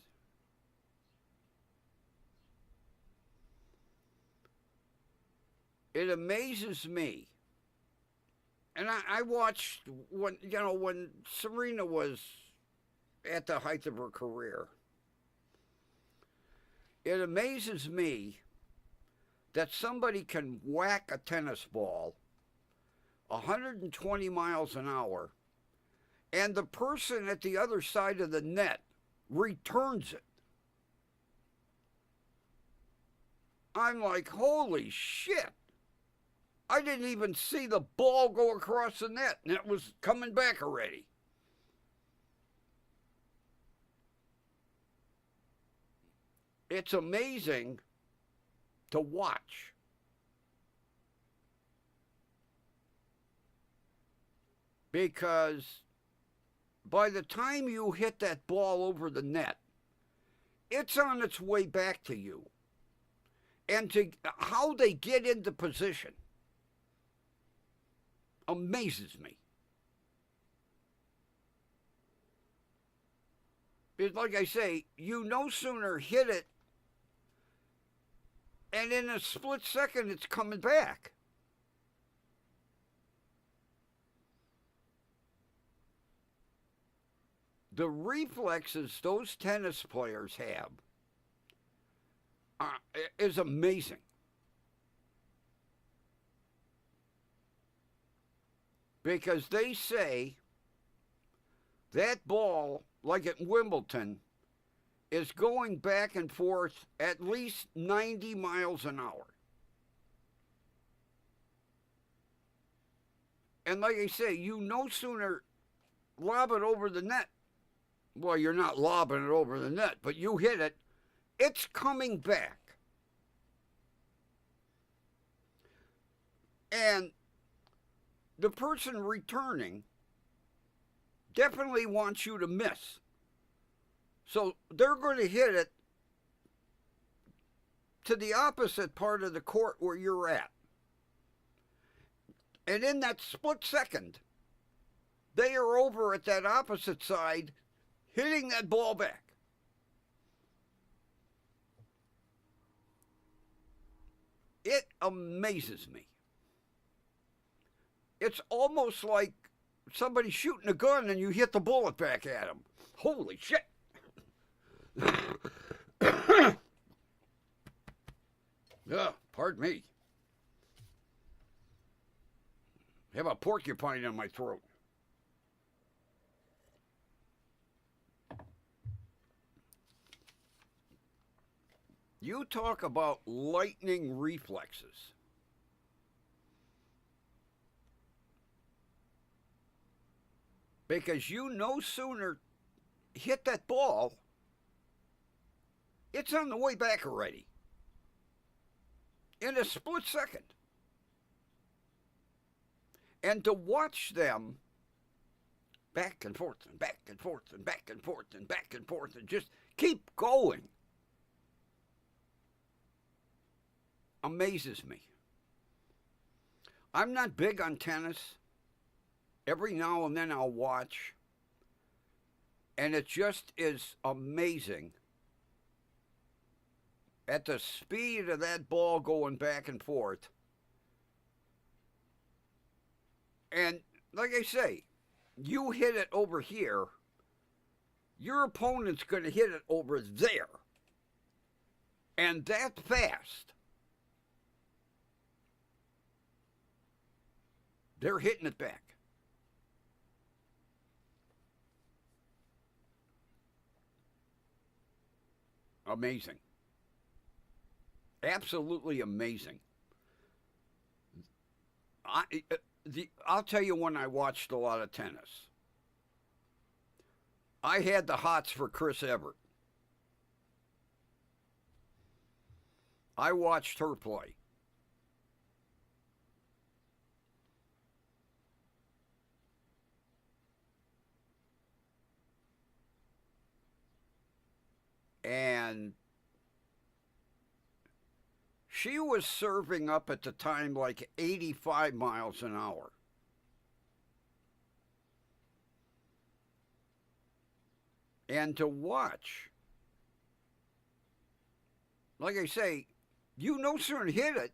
It amazes me. And I watched when Serena was at the height of her career. It amazes me that somebody can whack a tennis ball 120 miles an hour and the person at the other side of the net returns it. I'm like, holy shit. I didn't even see the ball go across the net, and it was coming back already. It's amazing to watch. Because by the time you hit that ball over the net, it's on its way back to you. And to how they get into position amazes me. It's like I say, you no sooner hit it, and in a split second, it's coming back. The reflexes those tennis players have is amazing. Because they say that ball, like at Wimbledon, is going back and forth at least 90 miles an hour. And like I say, you no sooner lob it over the net. Well, you're not lobbing it over the net, but you hit it, it's coming back. And the person returning definitely wants you to miss. So they're going to hit it to the opposite part of the court where you're at. And in that split second, they are over at that opposite side, hitting that ball back. It amazes me. It's almost like somebody shooting a gun and you hit the bullet back at them. Holy shit. Pardon me. I have a porcupine in my throat. You talk about lightning reflexes. Because you no sooner hit that ball, it's on the way back already. In a split second. And to watch them back and forth and back and forth and back and forth and back and forth and just keep going amazes me. I'm not big on tennis. Every now and then I'll watch. And it just is amazing at the speed of that ball going back and forth. And like I say, you hit it over here, your opponent's going to hit it over there. And that fast. They're hitting it back. Amazing. Absolutely amazing. I'll tell you when I watched a lot of tennis. I had the hots for Chris Evert. I watched her play. And she was serving up at the time like 85 miles an hour. And to watch, like I say, you no sooner hit it,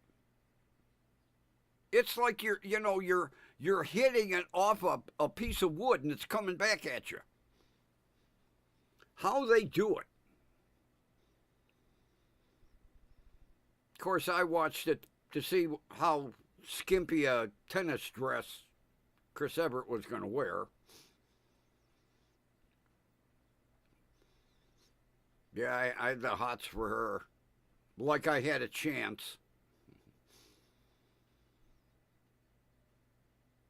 it's like you're hitting it off a piece of wood and it's coming back at you. How they do it. Of course, I watched it to see how skimpy a tennis dress Chris Evert was going to wear. Yeah, I had the hots for her. Like I had a chance.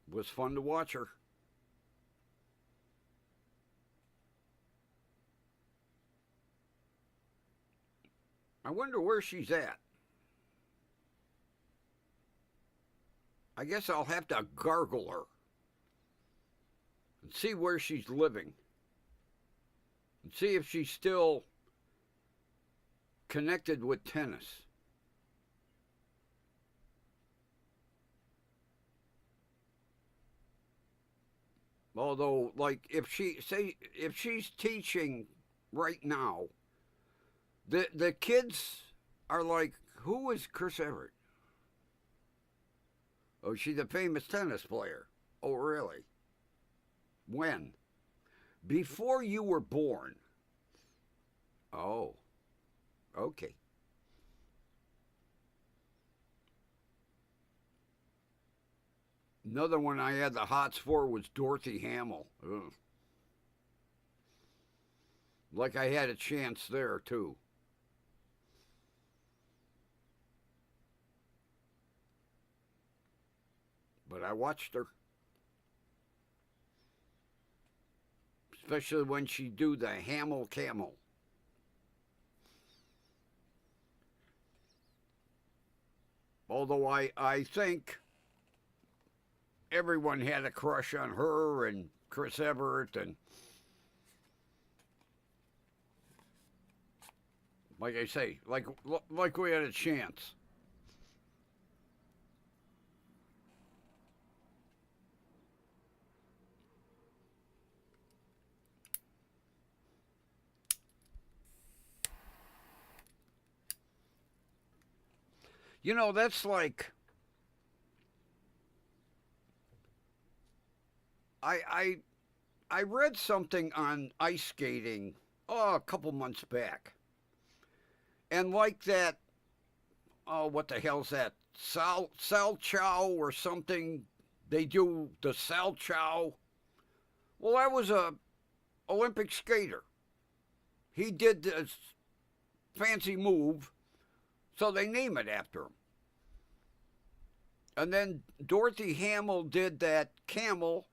It was fun to watch her. I wonder where she's at. I guess I'll have to gargle her and see where she's living and see if she's still connected with tennis. Although, like, if she's teaching right now, the kids are like, who is Chris Evert? Oh, she's a famous tennis player. Oh, really? When? Before you were born. Oh, okay. Another one I had the hots for was Dorothy Hamill. Ugh. Like I had a chance there, too. But I watched her. Especially when she do the Hamill Camel. Although I think everyone had a crush on her and Chris Evert, and like I say, like we had a chance. That's like I I I read something on ice skating a couple months back, and like that, oh, what the hell's that? Sal Chow or something? They do the Sal Chow. Well, that was a Olympic skater. He did this fancy move, so they name it after him. And then Dorothy Hamill did that camel,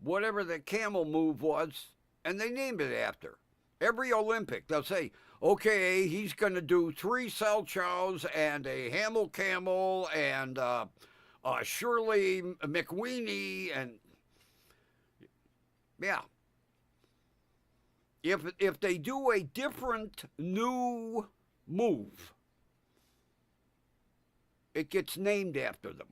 whatever the camel move was, and they named it after. Every Olympic, they'll say, okay, he's going to do 3 Salchows and a Hamill camel and Shirley McWeeny, and yeah. If they do a different new move, it gets named after them.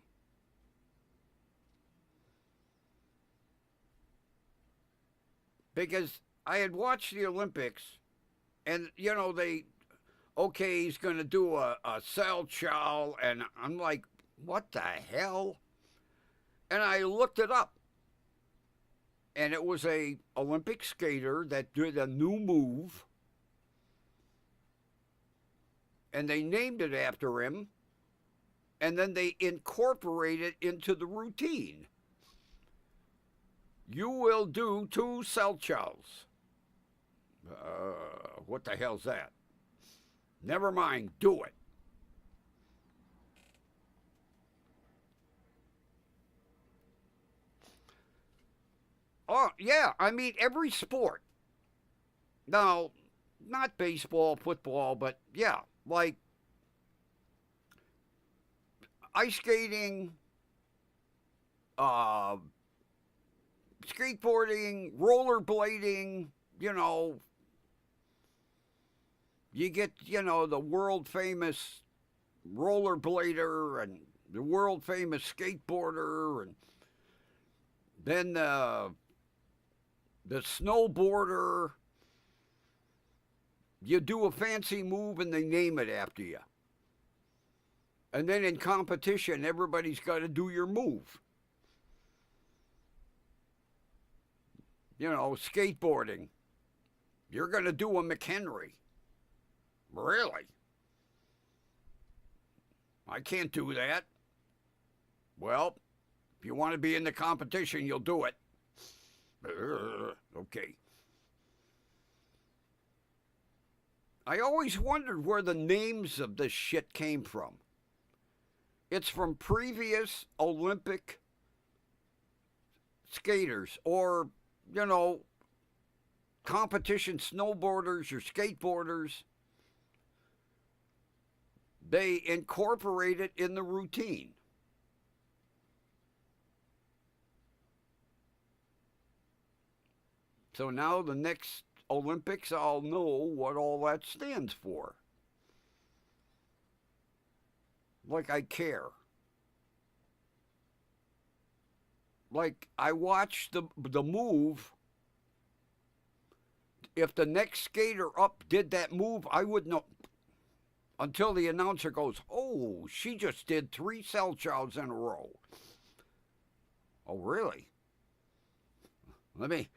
Because I had watched the Olympics, and okay, he's going to do a Sal Chow, and I'm like, what the hell? And I looked it up. And it was a Olympic skater that did a new move. And they named it after him. And then they incorporated it into the routine. You will do 2 Selchows. What the hell's that? Never mind, do it. Oh, yeah, I mean, every sport. Now, not baseball, football, but yeah, like ice skating, uh, skateboarding, rollerblading, you know, you get, the world famous rollerblader and the world famous skateboarder, and then the snowboarder. You do a fancy move and they name it after you. And then in competition, everybody's got to do your move. Skateboarding. You're going to do a McHenry. Really? I can't do that. Well, if you want to be in the competition, you'll do it. Okay. I always wondered where the names of this shit came from. It's from previous Olympic skaters or, competition snowboarders or skateboarders. They incorporate it in the routine. So now the next Olympics, I'll know what all that stands for. Like I care. Like I watched the move. If the next skater up did that move, I would know. Until the announcer goes, "Oh, she just did 3 Selchows in a row." Oh, really? Let me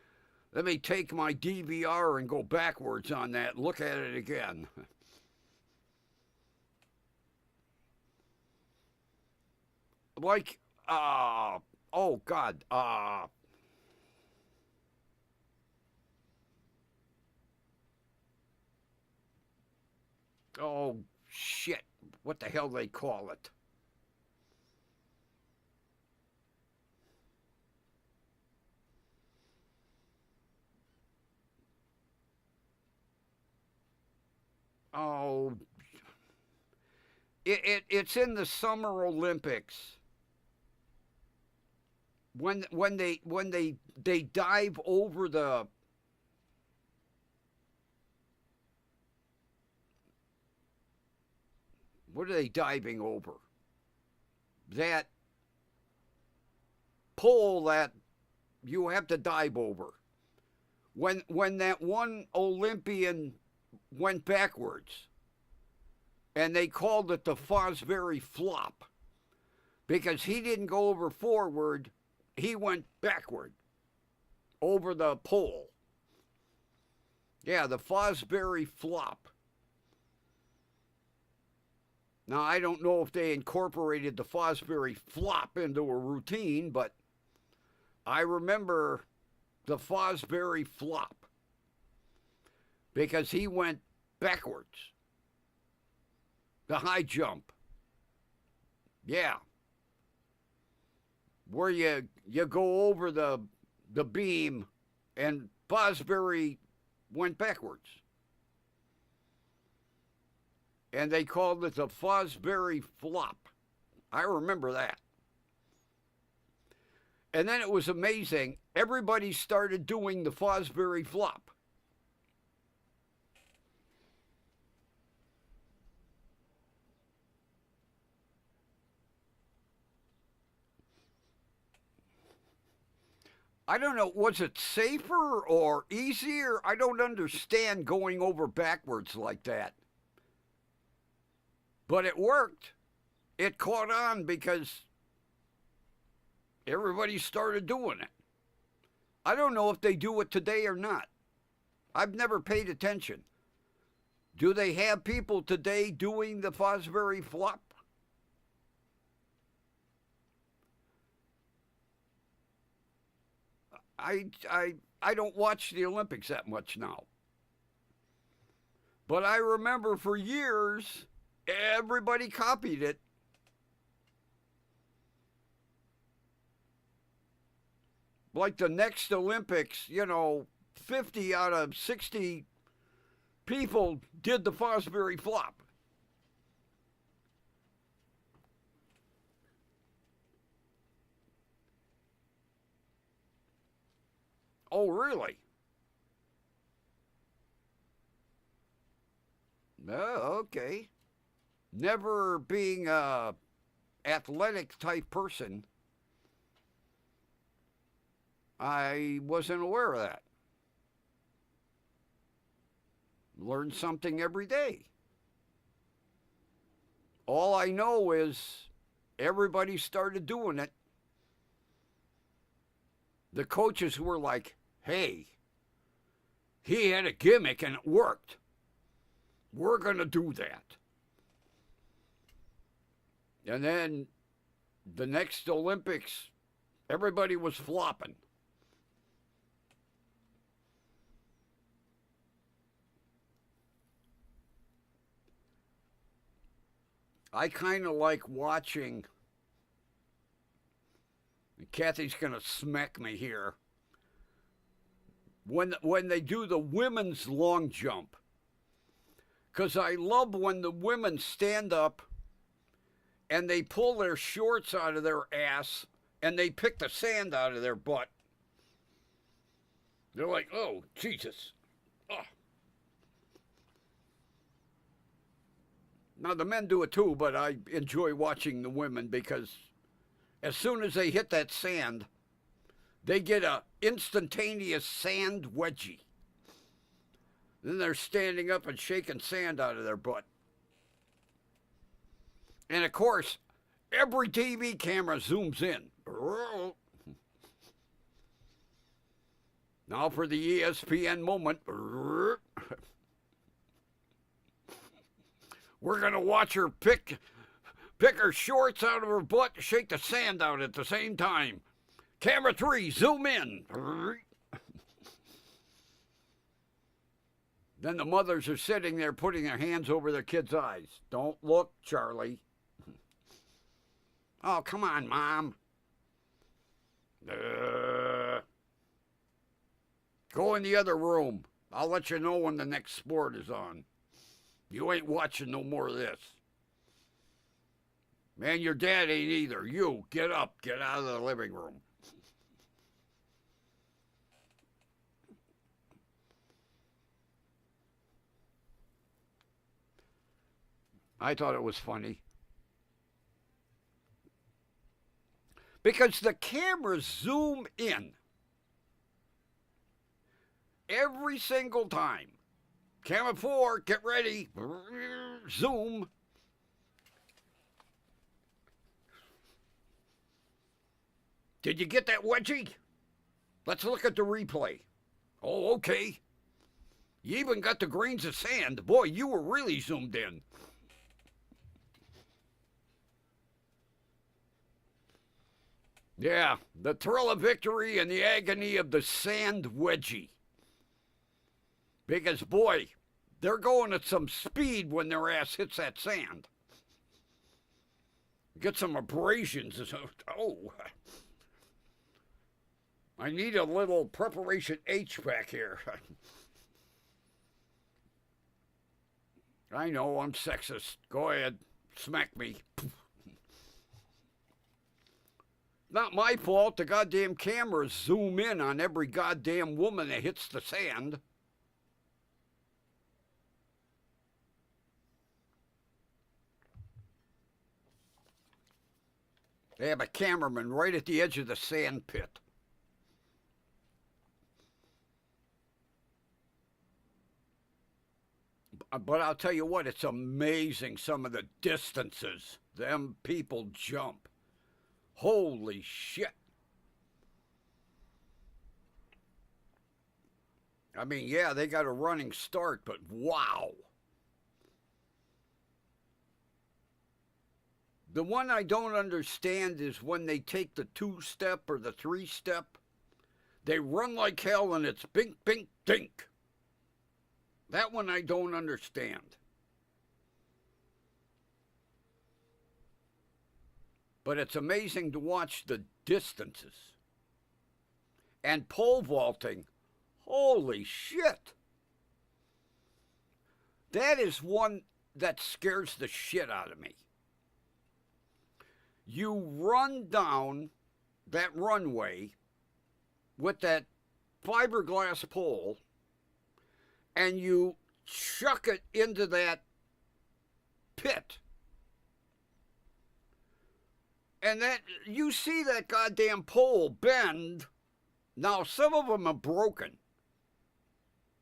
take my DVR and go backwards on that and look at it again. Like, oh God, oh shit, what the hell they call it? Oh, it's in the Summer Olympics. When they dive over the what are they diving over? That pole that you have to dive over. When that one Olympian went backwards, and they called it the Fosbury flop because he didn't go over forward, he went backward over the pole. Yeah, the Fosbury flop. Now, I don't know if they incorporated the Fosbury flop into a routine, but I remember the Fosbury flop because he went backwards. The high jump. Yeah. Where you go over the beam, and Fosbury went backwards. And they called it the Fosbury flop. I remember that. And then it was amazing. Everybody started doing the Fosbury flop. I don't know, was it safer or easier? I don't understand going over backwards like that. But it worked. It caught on because everybody started doing it. I don't know if they do it today or not. I've never paid attention. Do they have people today doing the Fosbury flop? I don't watch the Olympics that much now. But I remember for years, everybody copied it. Like the next Olympics, 50 out of 60 people did the Fosbury flop. Oh, really? Oh, okay. Never being a athletic type person, I wasn't aware of that. Learn something every day. All I know is everybody started doing it. The coaches were like, hey, he had a gimmick and it worked. We're going to do that. And then the next Olympics, everybody was flopping. I kind of like watching. Kathy's going to smack me here. When they do the women's long jump. Because I love when the women stand up and they pull their shorts out of their ass and they pick the sand out of their butt. They're like, oh, Jesus. Oh. Now, the men do it too, but I enjoy watching the women because as soon as they hit that sand, they get a instantaneous sand wedgie. Then they're standing up and shaking sand out of their butt. And of course, every TV camera zooms in. Now for the ESPN moment. We're going to watch her pick her shorts out of her butt, shake the sand out at the same time. Camera 3, zoom in. Then the mothers are sitting there putting their hands over their kids' eyes. Don't look, Charlie. Oh, come on, Mom. Go in the other room. I'll let you know when the next sport is on. You ain't watching no more of this. Man, your dad ain't either. You, get up. Get out of the living room. I thought it was funny. Because the cameras zoom in every single time. Camera 4, get ready. Zoom. Did you get that wedgie? Let's look at the replay. Oh, okay. You even got the grains of sand. Boy, you were really zoomed in. Yeah, the thrill of victory and the agony of the sand wedgie. Because, boy, they're going at some speed when their ass hits that sand. Get some abrasions. Oh, I need a little preparation H back here. I know I'm sexist. Go ahead, smack me. Not my fault. The goddamn cameras zoom in on every goddamn woman that hits the sand. They have a cameraman right at the edge of the sand pit. But I'll tell you what, it's amazing some of the distances them people jump. Holy shit. I mean, yeah, they got a running start, but wow. The one I don't understand is when they take the 2-step or the 3-step, they run like hell and it's bink, bink, dink. That one I don't understand. But it's amazing to watch the distances. And pole vaulting, holy shit. That is one that scares the shit out of me. You run down that runway with that fiberglass pole and you chuck it into that pit. And that you see that goddamn pole bend. Now, some of them are broken.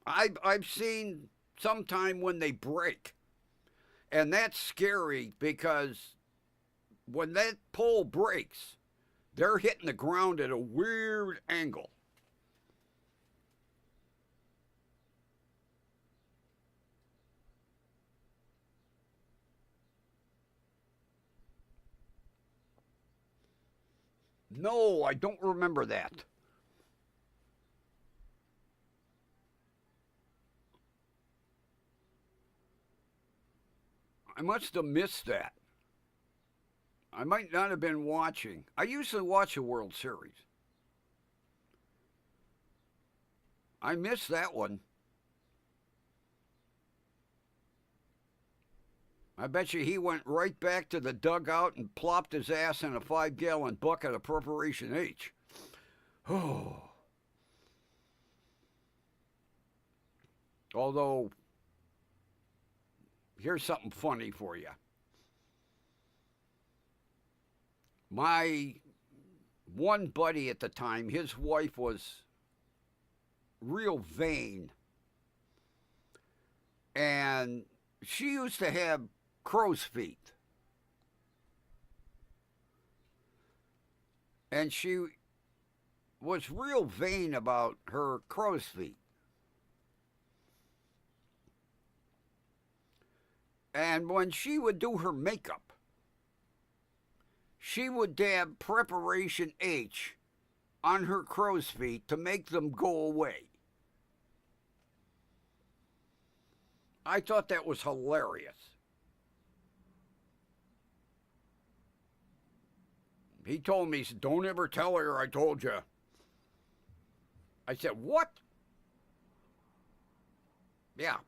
I've seen sometime when they break. And that's scary because when that pole breaks, they're hitting the ground at a weird angle. No, I don't remember that. I must have missed that. I might not have been watching. I usually watch a World Series. I missed that one. I bet you he went right back to the dugout and plopped his ass in a 5-gallon bucket of Preparation H. Oh. Although, here's something funny for you. My one buddy at the time, his wife was real vain. And she used to have crow's feet. And she was real vain about her crow's feet. And when she would do her makeup, she would dab Preparation H on her crow's feet to make them go away. I thought that was hilarious. He told me, he said, "Don't ever tell her I told you." I said, "What?" Yeah.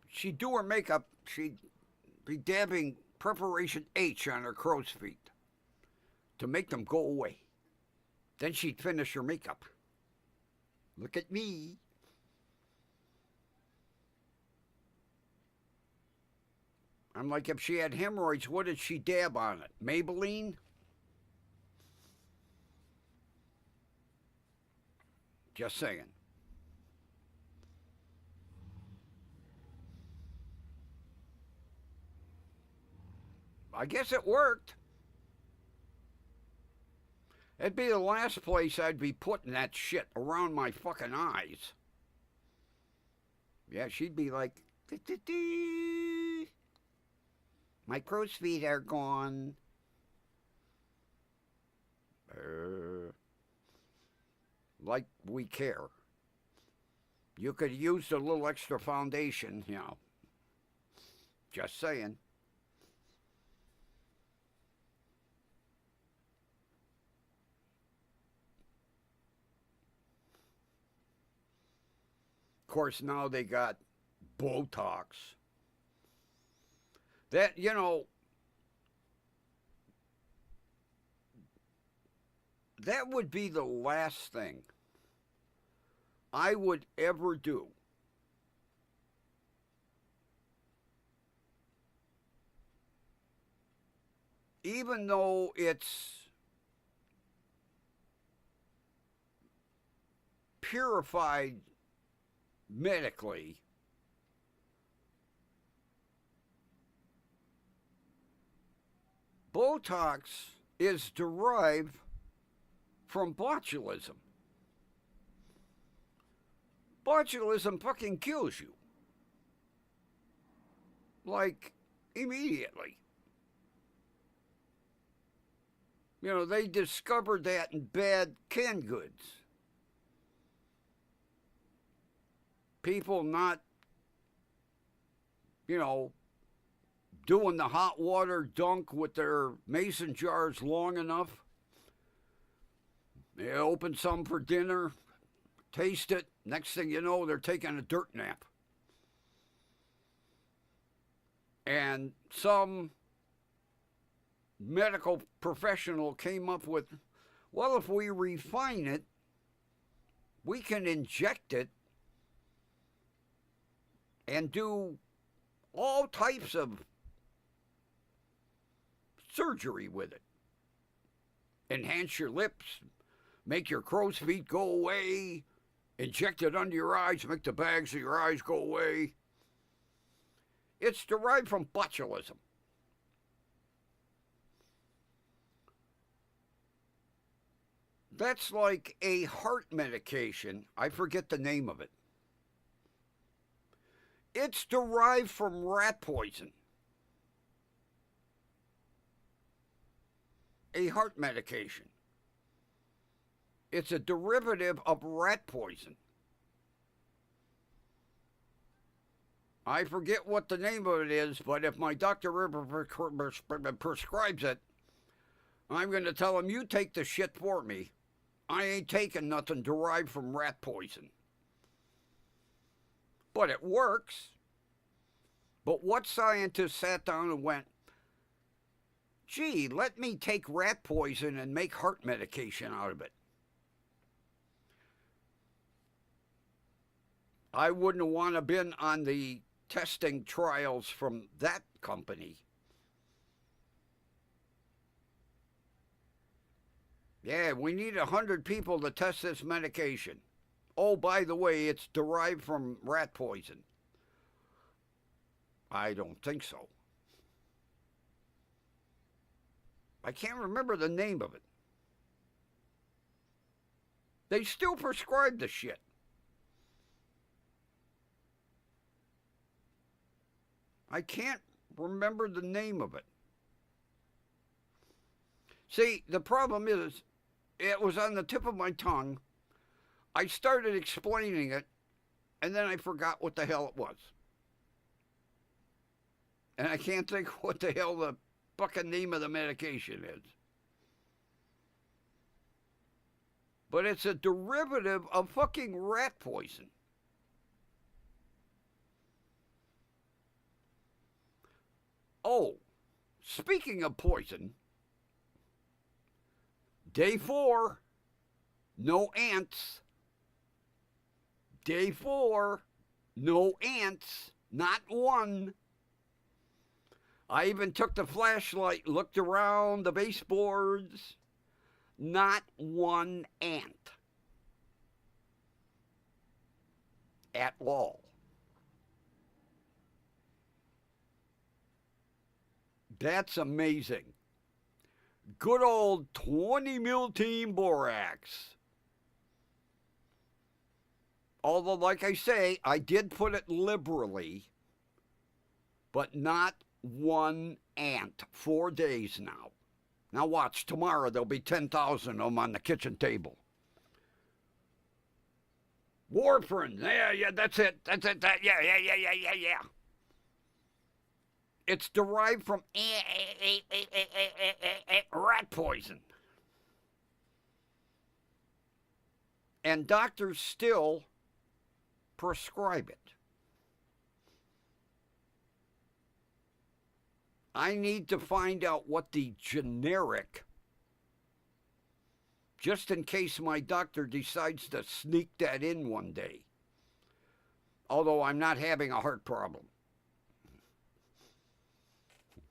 She'd do her makeup. She'd be dabbing Preparation H on her crow's feet to make them go away. Then she'd finish her makeup. Look at me. I'm like, if she had hemorrhoids, what did she dab on it? Maybelline? Just saying. I guess it worked. It'd be the last place I'd be putting that shit around my fucking eyes. Yeah, she'd be like, my crow's feet are gone. Like we care. You could use a little extra foundation, you know. Just saying. Of course, now they got Botox. That, you know, that would be the last thing I would ever do. Even though it's purified medically, Botox is derived from botulism. Botulism fucking kills you. Like, immediately. You know, they discovered that in bad canned goods. People not, you know, doing the hot water dunk with their mason jars long enough. They open some for dinner, taste it. Next thing you know, they're taking a dirt nap. And some medical professional came up with, well, if we refine it, we can inject it and do all types of surgery with it. Enhance your lips, make your crow's feet go away, inject it under your eyes, make the bags of your eyes go away. It's derived from botulism. That's like a heart medication. I forget the name of it. It's derived from rat poison. A heart medication. It's a derivative of rat poison. I forget what the name of it is, but if my doctor ever prescribes it, I'm going to tell him, you take the shit for me. I ain't taking nothing derived from rat poison. But it works. But what scientist sat down and went, gee, let me take rat poison and make heart medication out of it? I wouldn't want to have been on the testing trials from that company. Yeah, we need 100 people to test this medication. Oh, by the way, it's derived from rat poison. I don't think so. I can't remember the name of it. They still prescribe the shit. I can't remember the name of it. See, the problem is, it was on the tip of my tongue. I started explaining it, and then I forgot what the hell it was. And I can't think what the hell the fucking name of the medication is. But it's a derivative of fucking rat poison. Oh, speaking of poison, day 4, no ants. Day 4, no ants, not one. I even took the flashlight, looked around the baseboards, not one ant at all. That's amazing. Good old 20 mil team borax. Although, like I say, I did put it liberally, but not one ant. 4 days now. Now watch, tomorrow there'll be 10,000 of them on the kitchen table. Warfarin, yeah, that's it. Yeah. It's derived from rat poison. And doctors still prescribe it. I need to find out what the generic, just in case my doctor decides to sneak that in one day. Although I'm not having a heart problem.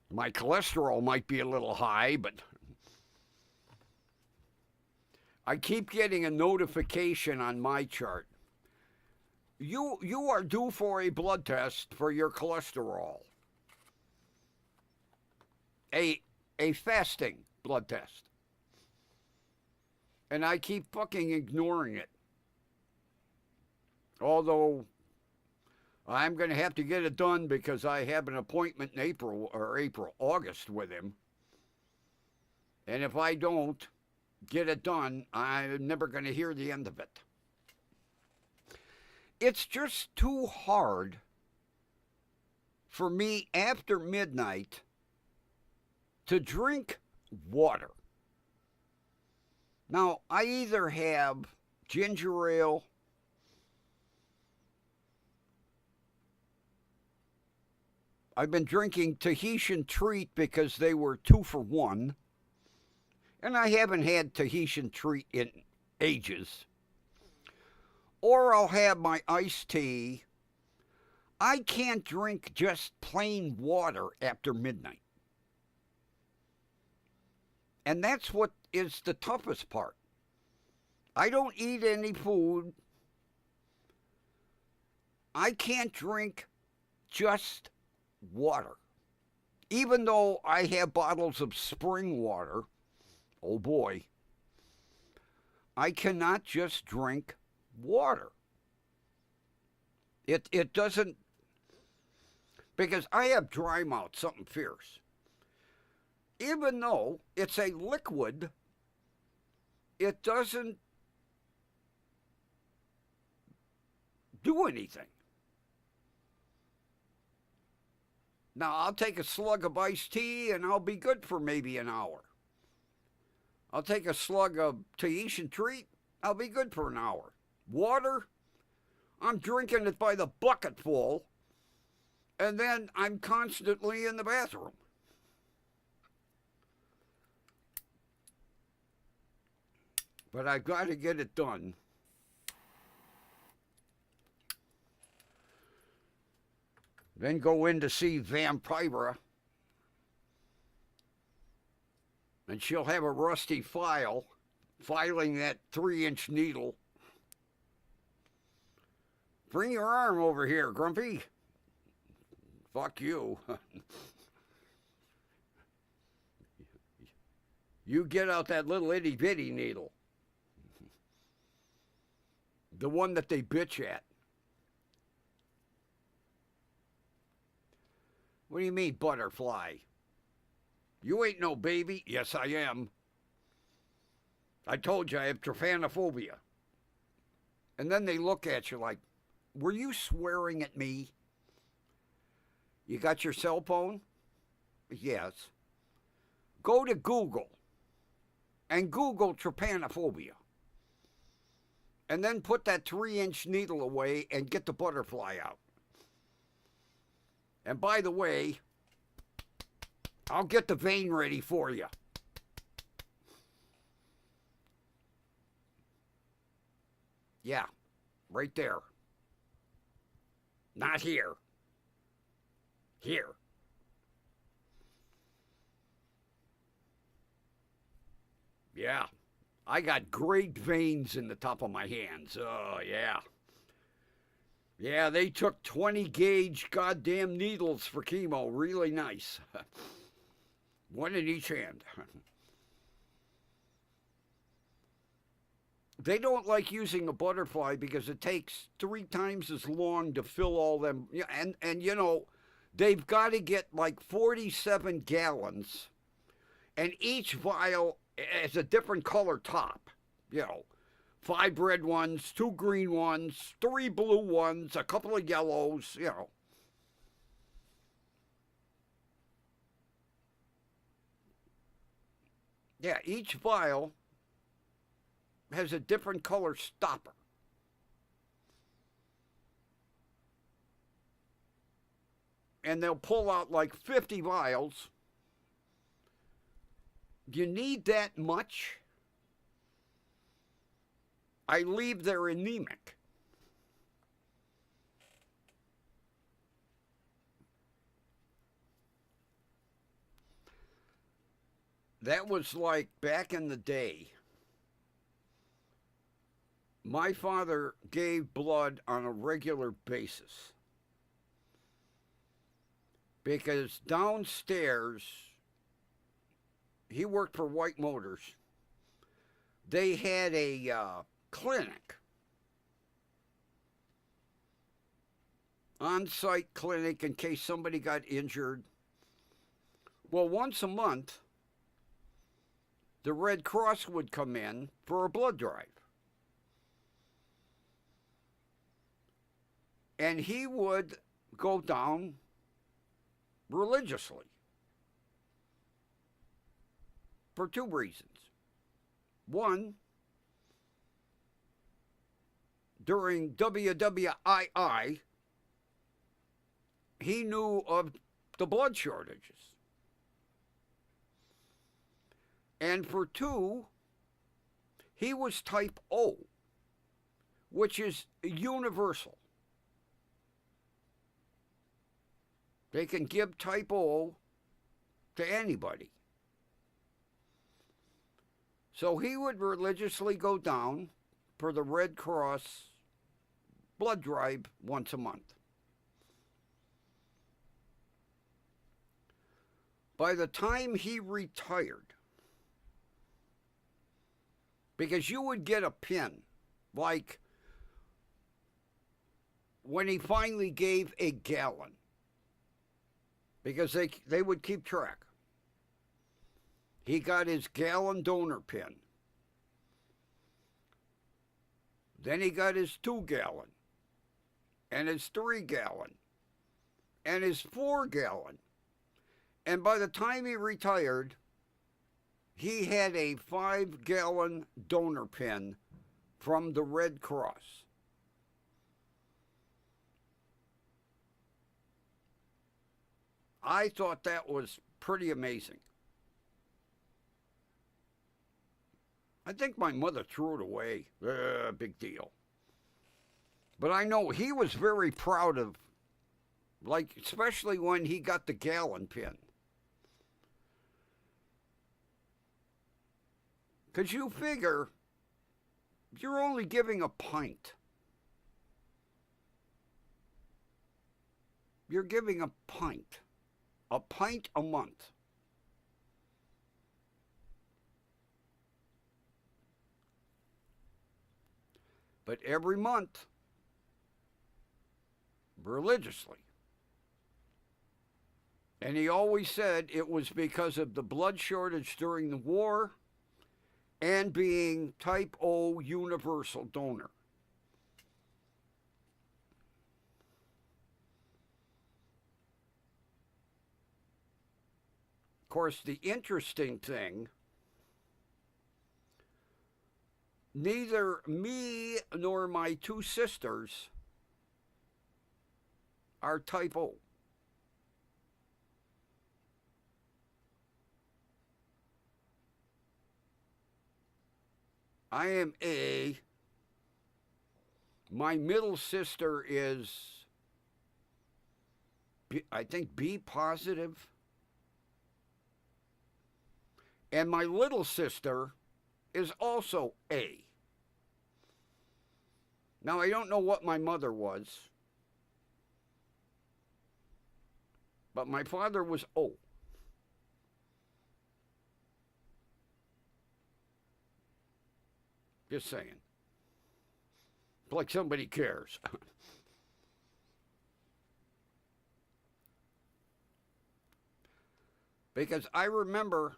My cholesterol might be a little high, but I keep getting a notification on my chart. You are due for a blood test for your cholesterol. A fasting blood test. And I keep fucking ignoring it. Although I'm going to have to get it done because I have an appointment in August with him. And if I don't get it done, I'm never going to hear the end of it. It's just too hard for me after midnight to drink water. Now, I either have ginger ale, I've been drinking Tahitian Treat because they were 2 for 1, and I haven't had Tahitian Treat in ages. Or I'll have my iced tea. I can't drink just plain water after midnight. And that's what is the toughest part. I don't eat any food. I can't drink just water. Even though I have bottles of spring water, oh boy, I cannot just drink water. It doesn't, because I have dry mouth, something fierce. Even though it's a liquid, it doesn't do anything. Now, I'll take a slug of iced tea and I'll be good for maybe an hour. I'll take a slug of Tahitian Treat, I'll be good for an hour. Water, I'm drinking it by the bucket full, and then I'm constantly in the bathroom. But I've got to get it done. Then go in to see Vampira. And she'll have a rusty file, filing that 3-inch needle. Bring your arm over here, Grumpy. Fuck you. You get out that little itty bitty needle. The one that they bitch at. What do you mean, butterfly? You ain't no baby. Yes, I am. I told you I have trypanophobia. And then they look at you like, were you swearing at me? You got your cell phone? Yes. Go to Google and Google trypanophobia. And then put that 3-inch needle away and get the butterfly out. And by the way, I'll get the vein ready for you. Yeah, right there. Not here. Here. Yeah. I got great veins in the top of my hands. Oh, yeah. Yeah, they took 20 gauge goddamn needles for chemo. Really nice. One in each hand. They don't like using a butterfly because it takes 3 times as long to fill all them. And you know, they've got to get like 47 gallons. And each vial has a different color top. You know, 5 red ones, 2 green ones, 3 blue ones, a couple of yellows, you know. Yeah, each vial has a different color stopper. And they'll pull out like 50 vials. Do you need that much? I leave they're anemic. That was like back in the day. My father gave blood on a regular basis because downstairs, he worked for White Motors. They had a clinic. on-site clinic in case somebody got injured. Well, once a month, the Red Cross would come in for a blood drive. And he would go down religiously for two reasons. One, during WWII, he knew of the blood shortages. And for two, he was type O, which is universal. They can give type O to anybody. So he would religiously go down for the Red Cross blood drive once a month. By the time he retired, because you would get a pin, like when he finally gave a gallon, because they would keep track. He got his gallon donor pin. Then he got his 2-gallon, and his 3-gallon, and his 4-gallon. And by the time he retired, he had a 5-gallon donor pin from the Red Cross. I thought that was pretty amazing. I think my mother threw it away. Big deal. But I know he was very proud of, like, especially when he got the gallon pin. Because you figure you're only giving a pint. You're giving a pint a month. But every month, religiously. And he always said it was because of the blood shortage during the war and being type O universal donor. Of course, the interesting thing, neither me nor my two sisters are type O. I am A. My middle sister is, I think, B positive. And my little sister is also A. Now, I don't know what my mother was, but my father was O. Just saying. Like somebody cares. Because I remember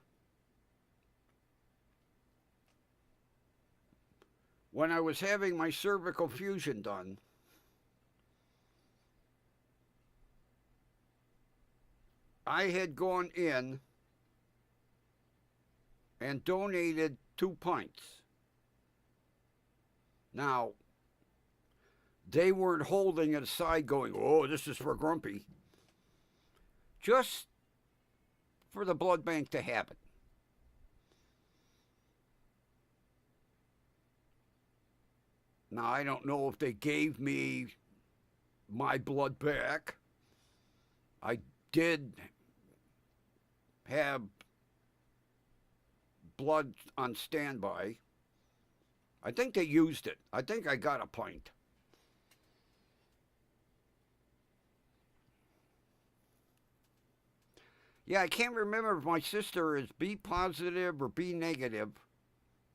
when I was having my cervical fusion done, I had gone in and donated 2 pints. Now, they weren't holding it aside going, oh, this is for Grumpy. Just for the blood bank to have it. Now, I don't know if they gave me my blood back. I did have blood on standby. I think they used it. I think I got a pint. Yeah, I can't remember if my sister is B positive or B negative,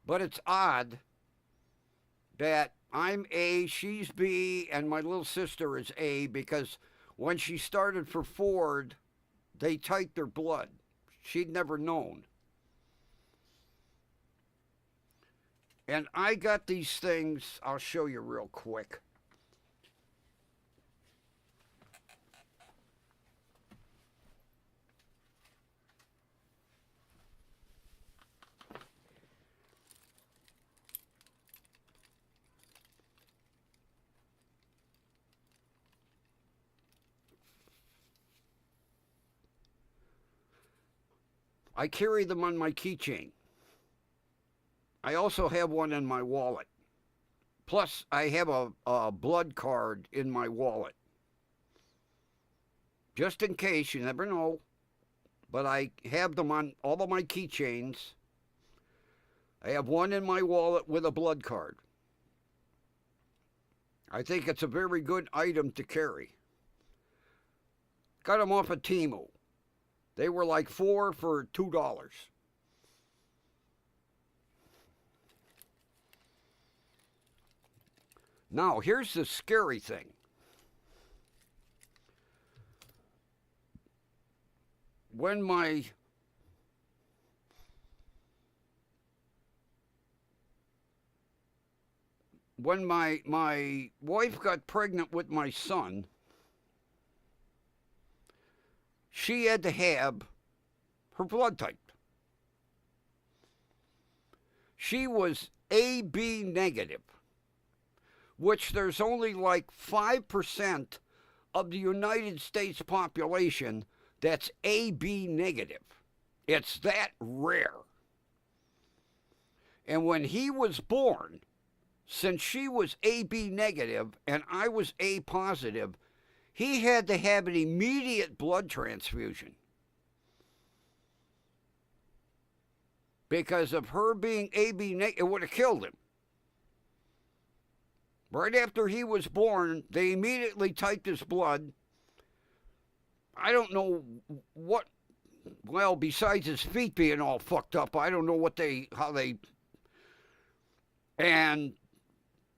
but it's odd that I'm A, she's B, and my little sister is A because when she started for Ford, they typed her blood. She'd never known. And I got these things, I'll show you real quick. I carry them on my keychain. I also have one in my wallet. Plus, I have a blood card in my wallet. Just in case, you never know. But I have them on all of my keychains. I have one in my wallet with a blood card. I think it's a very good item to carry. Got them off of Temu. They were like 4 for $2. Now, here's the scary thing. When my wife got pregnant with my son, she had to have her blood typed. She was AB negative, which there's only like 5% of the United States population that's AB negative. It's that rare. And when he was born, since she was AB negative and I was A positive, he had to have an immediate blood transfusion. Because of her being AB negative, it would have killed him. Right after he was born, they immediately typed his blood. I don't know what, well, besides his feet being all fucked up, I don't know and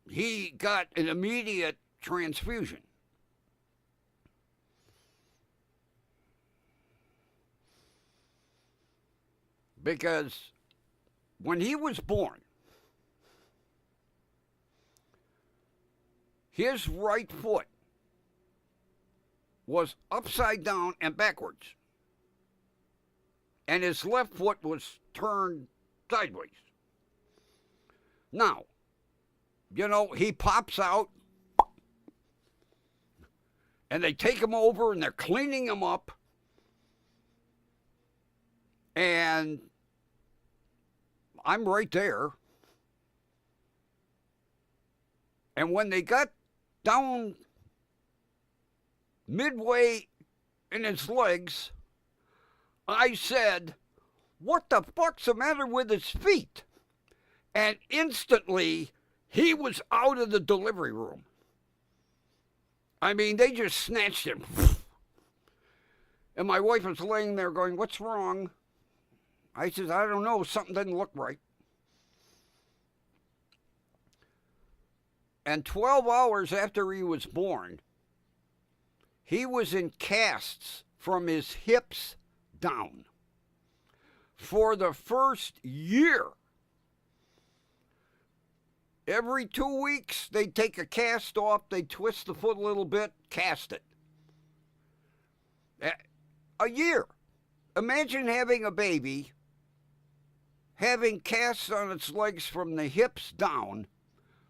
he got an immediate transfusion. Because when he was born, his right foot was upside down and backwards. And his left foot was turned sideways. Now, you know, he pops out and they take him over and they're cleaning him up. And I'm right there. And when they got down midway in his legs, I said, "What the fuck's the matter with his feet?" And instantly, he was out of the delivery room. I mean, they just snatched him. And my wife was laying there going, "What's wrong?" I said, "I don't know, something doesn't look right." And 12 hours after he was born, he was in casts from his hips down. For the first year, every 2 weeks, they'd take a cast off, they'd twist the foot a little bit, cast it. A year. Imagine having a baby, having casts on its legs from the hips down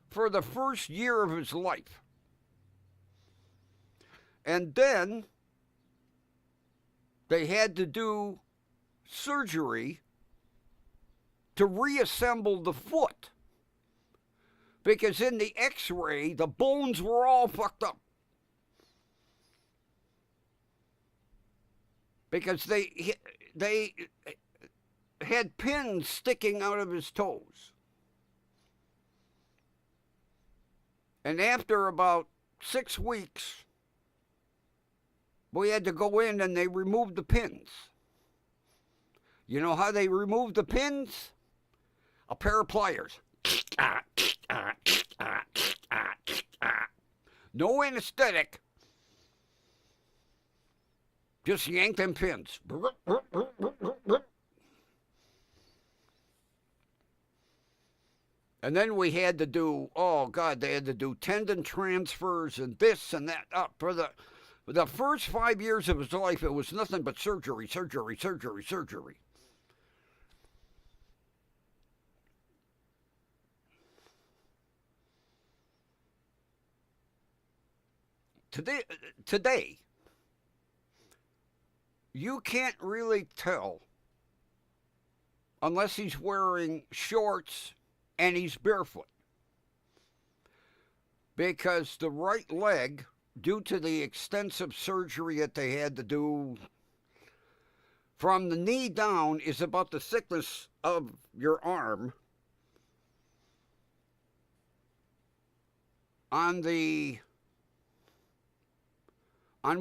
for the first year of his life. And then they had to do surgery to reassemble the foot. Because in the x-ray, the bones were all fucked up. Because they had pins sticking out of his toes. And after about 6 weeks, we had to go in and they removed the pins. You know how they removed the pins? A pair of pliers. No anesthetic. Just yank them pins. And then we had to do, oh God, they had to do tendon transfers and this and that. For the first 5 years of his life, it was nothing but surgery, surgery, surgery, surgery. Today, you can't really tell unless he's wearing shorts and he's barefoot. Because the right leg, due to the extensive surgery that they had to do from the knee down, is about the thickness of your arm. On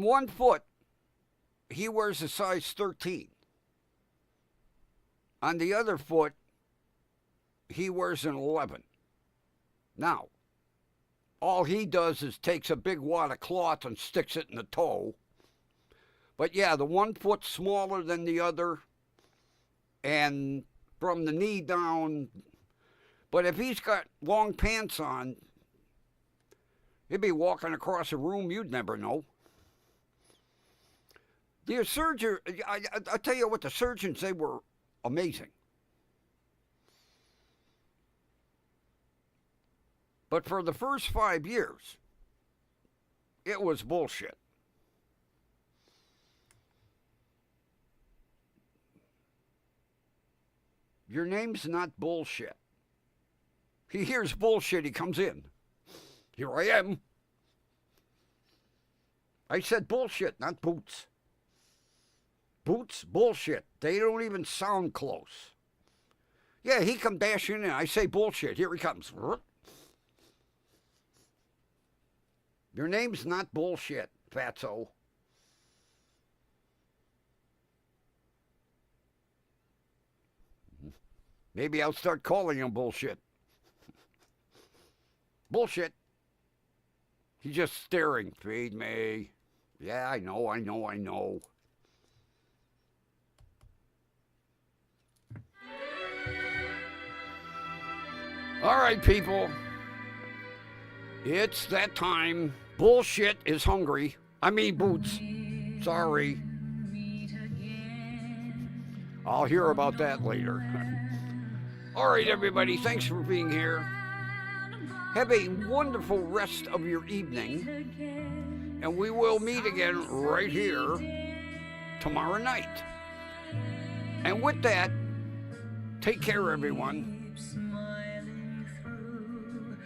one foot, he wears a size 13. On the other foot, he wears an 11. Now, all he does is takes a big wad of cloth and sticks it in the toe. But yeah, the one foot's smaller than the other, and from the knee down. But if he's got long pants on, he'd be walking across a room you'd never know. The surgeon, I tell you what, the surgeons, they were amazing. But for the first 5 years, it was bullshit. Your name's not bullshit. He hears bullshit, he comes in. Here I am. I said bullshit, not boots. Boots, bullshit. They don't even sound close. Yeah, he come dashing in. I say bullshit. Here he comes. Your name's not bullshit, fatso. Maybe I'll start calling him bullshit. Bullshit. He's just staring. Feed me. Yeah, I know. All right, people. It's that time. Bullshit is hungry. I mean, Boots. Sorry. I'll hear about that later. All right, everybody. Thanks for being here. Have a wonderful rest of your evening. And we will meet again right here tomorrow night. And with that, take care, everyone.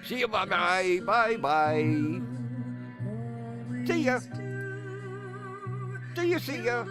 See you, bye-bye, bye-bye. See ya. See ya.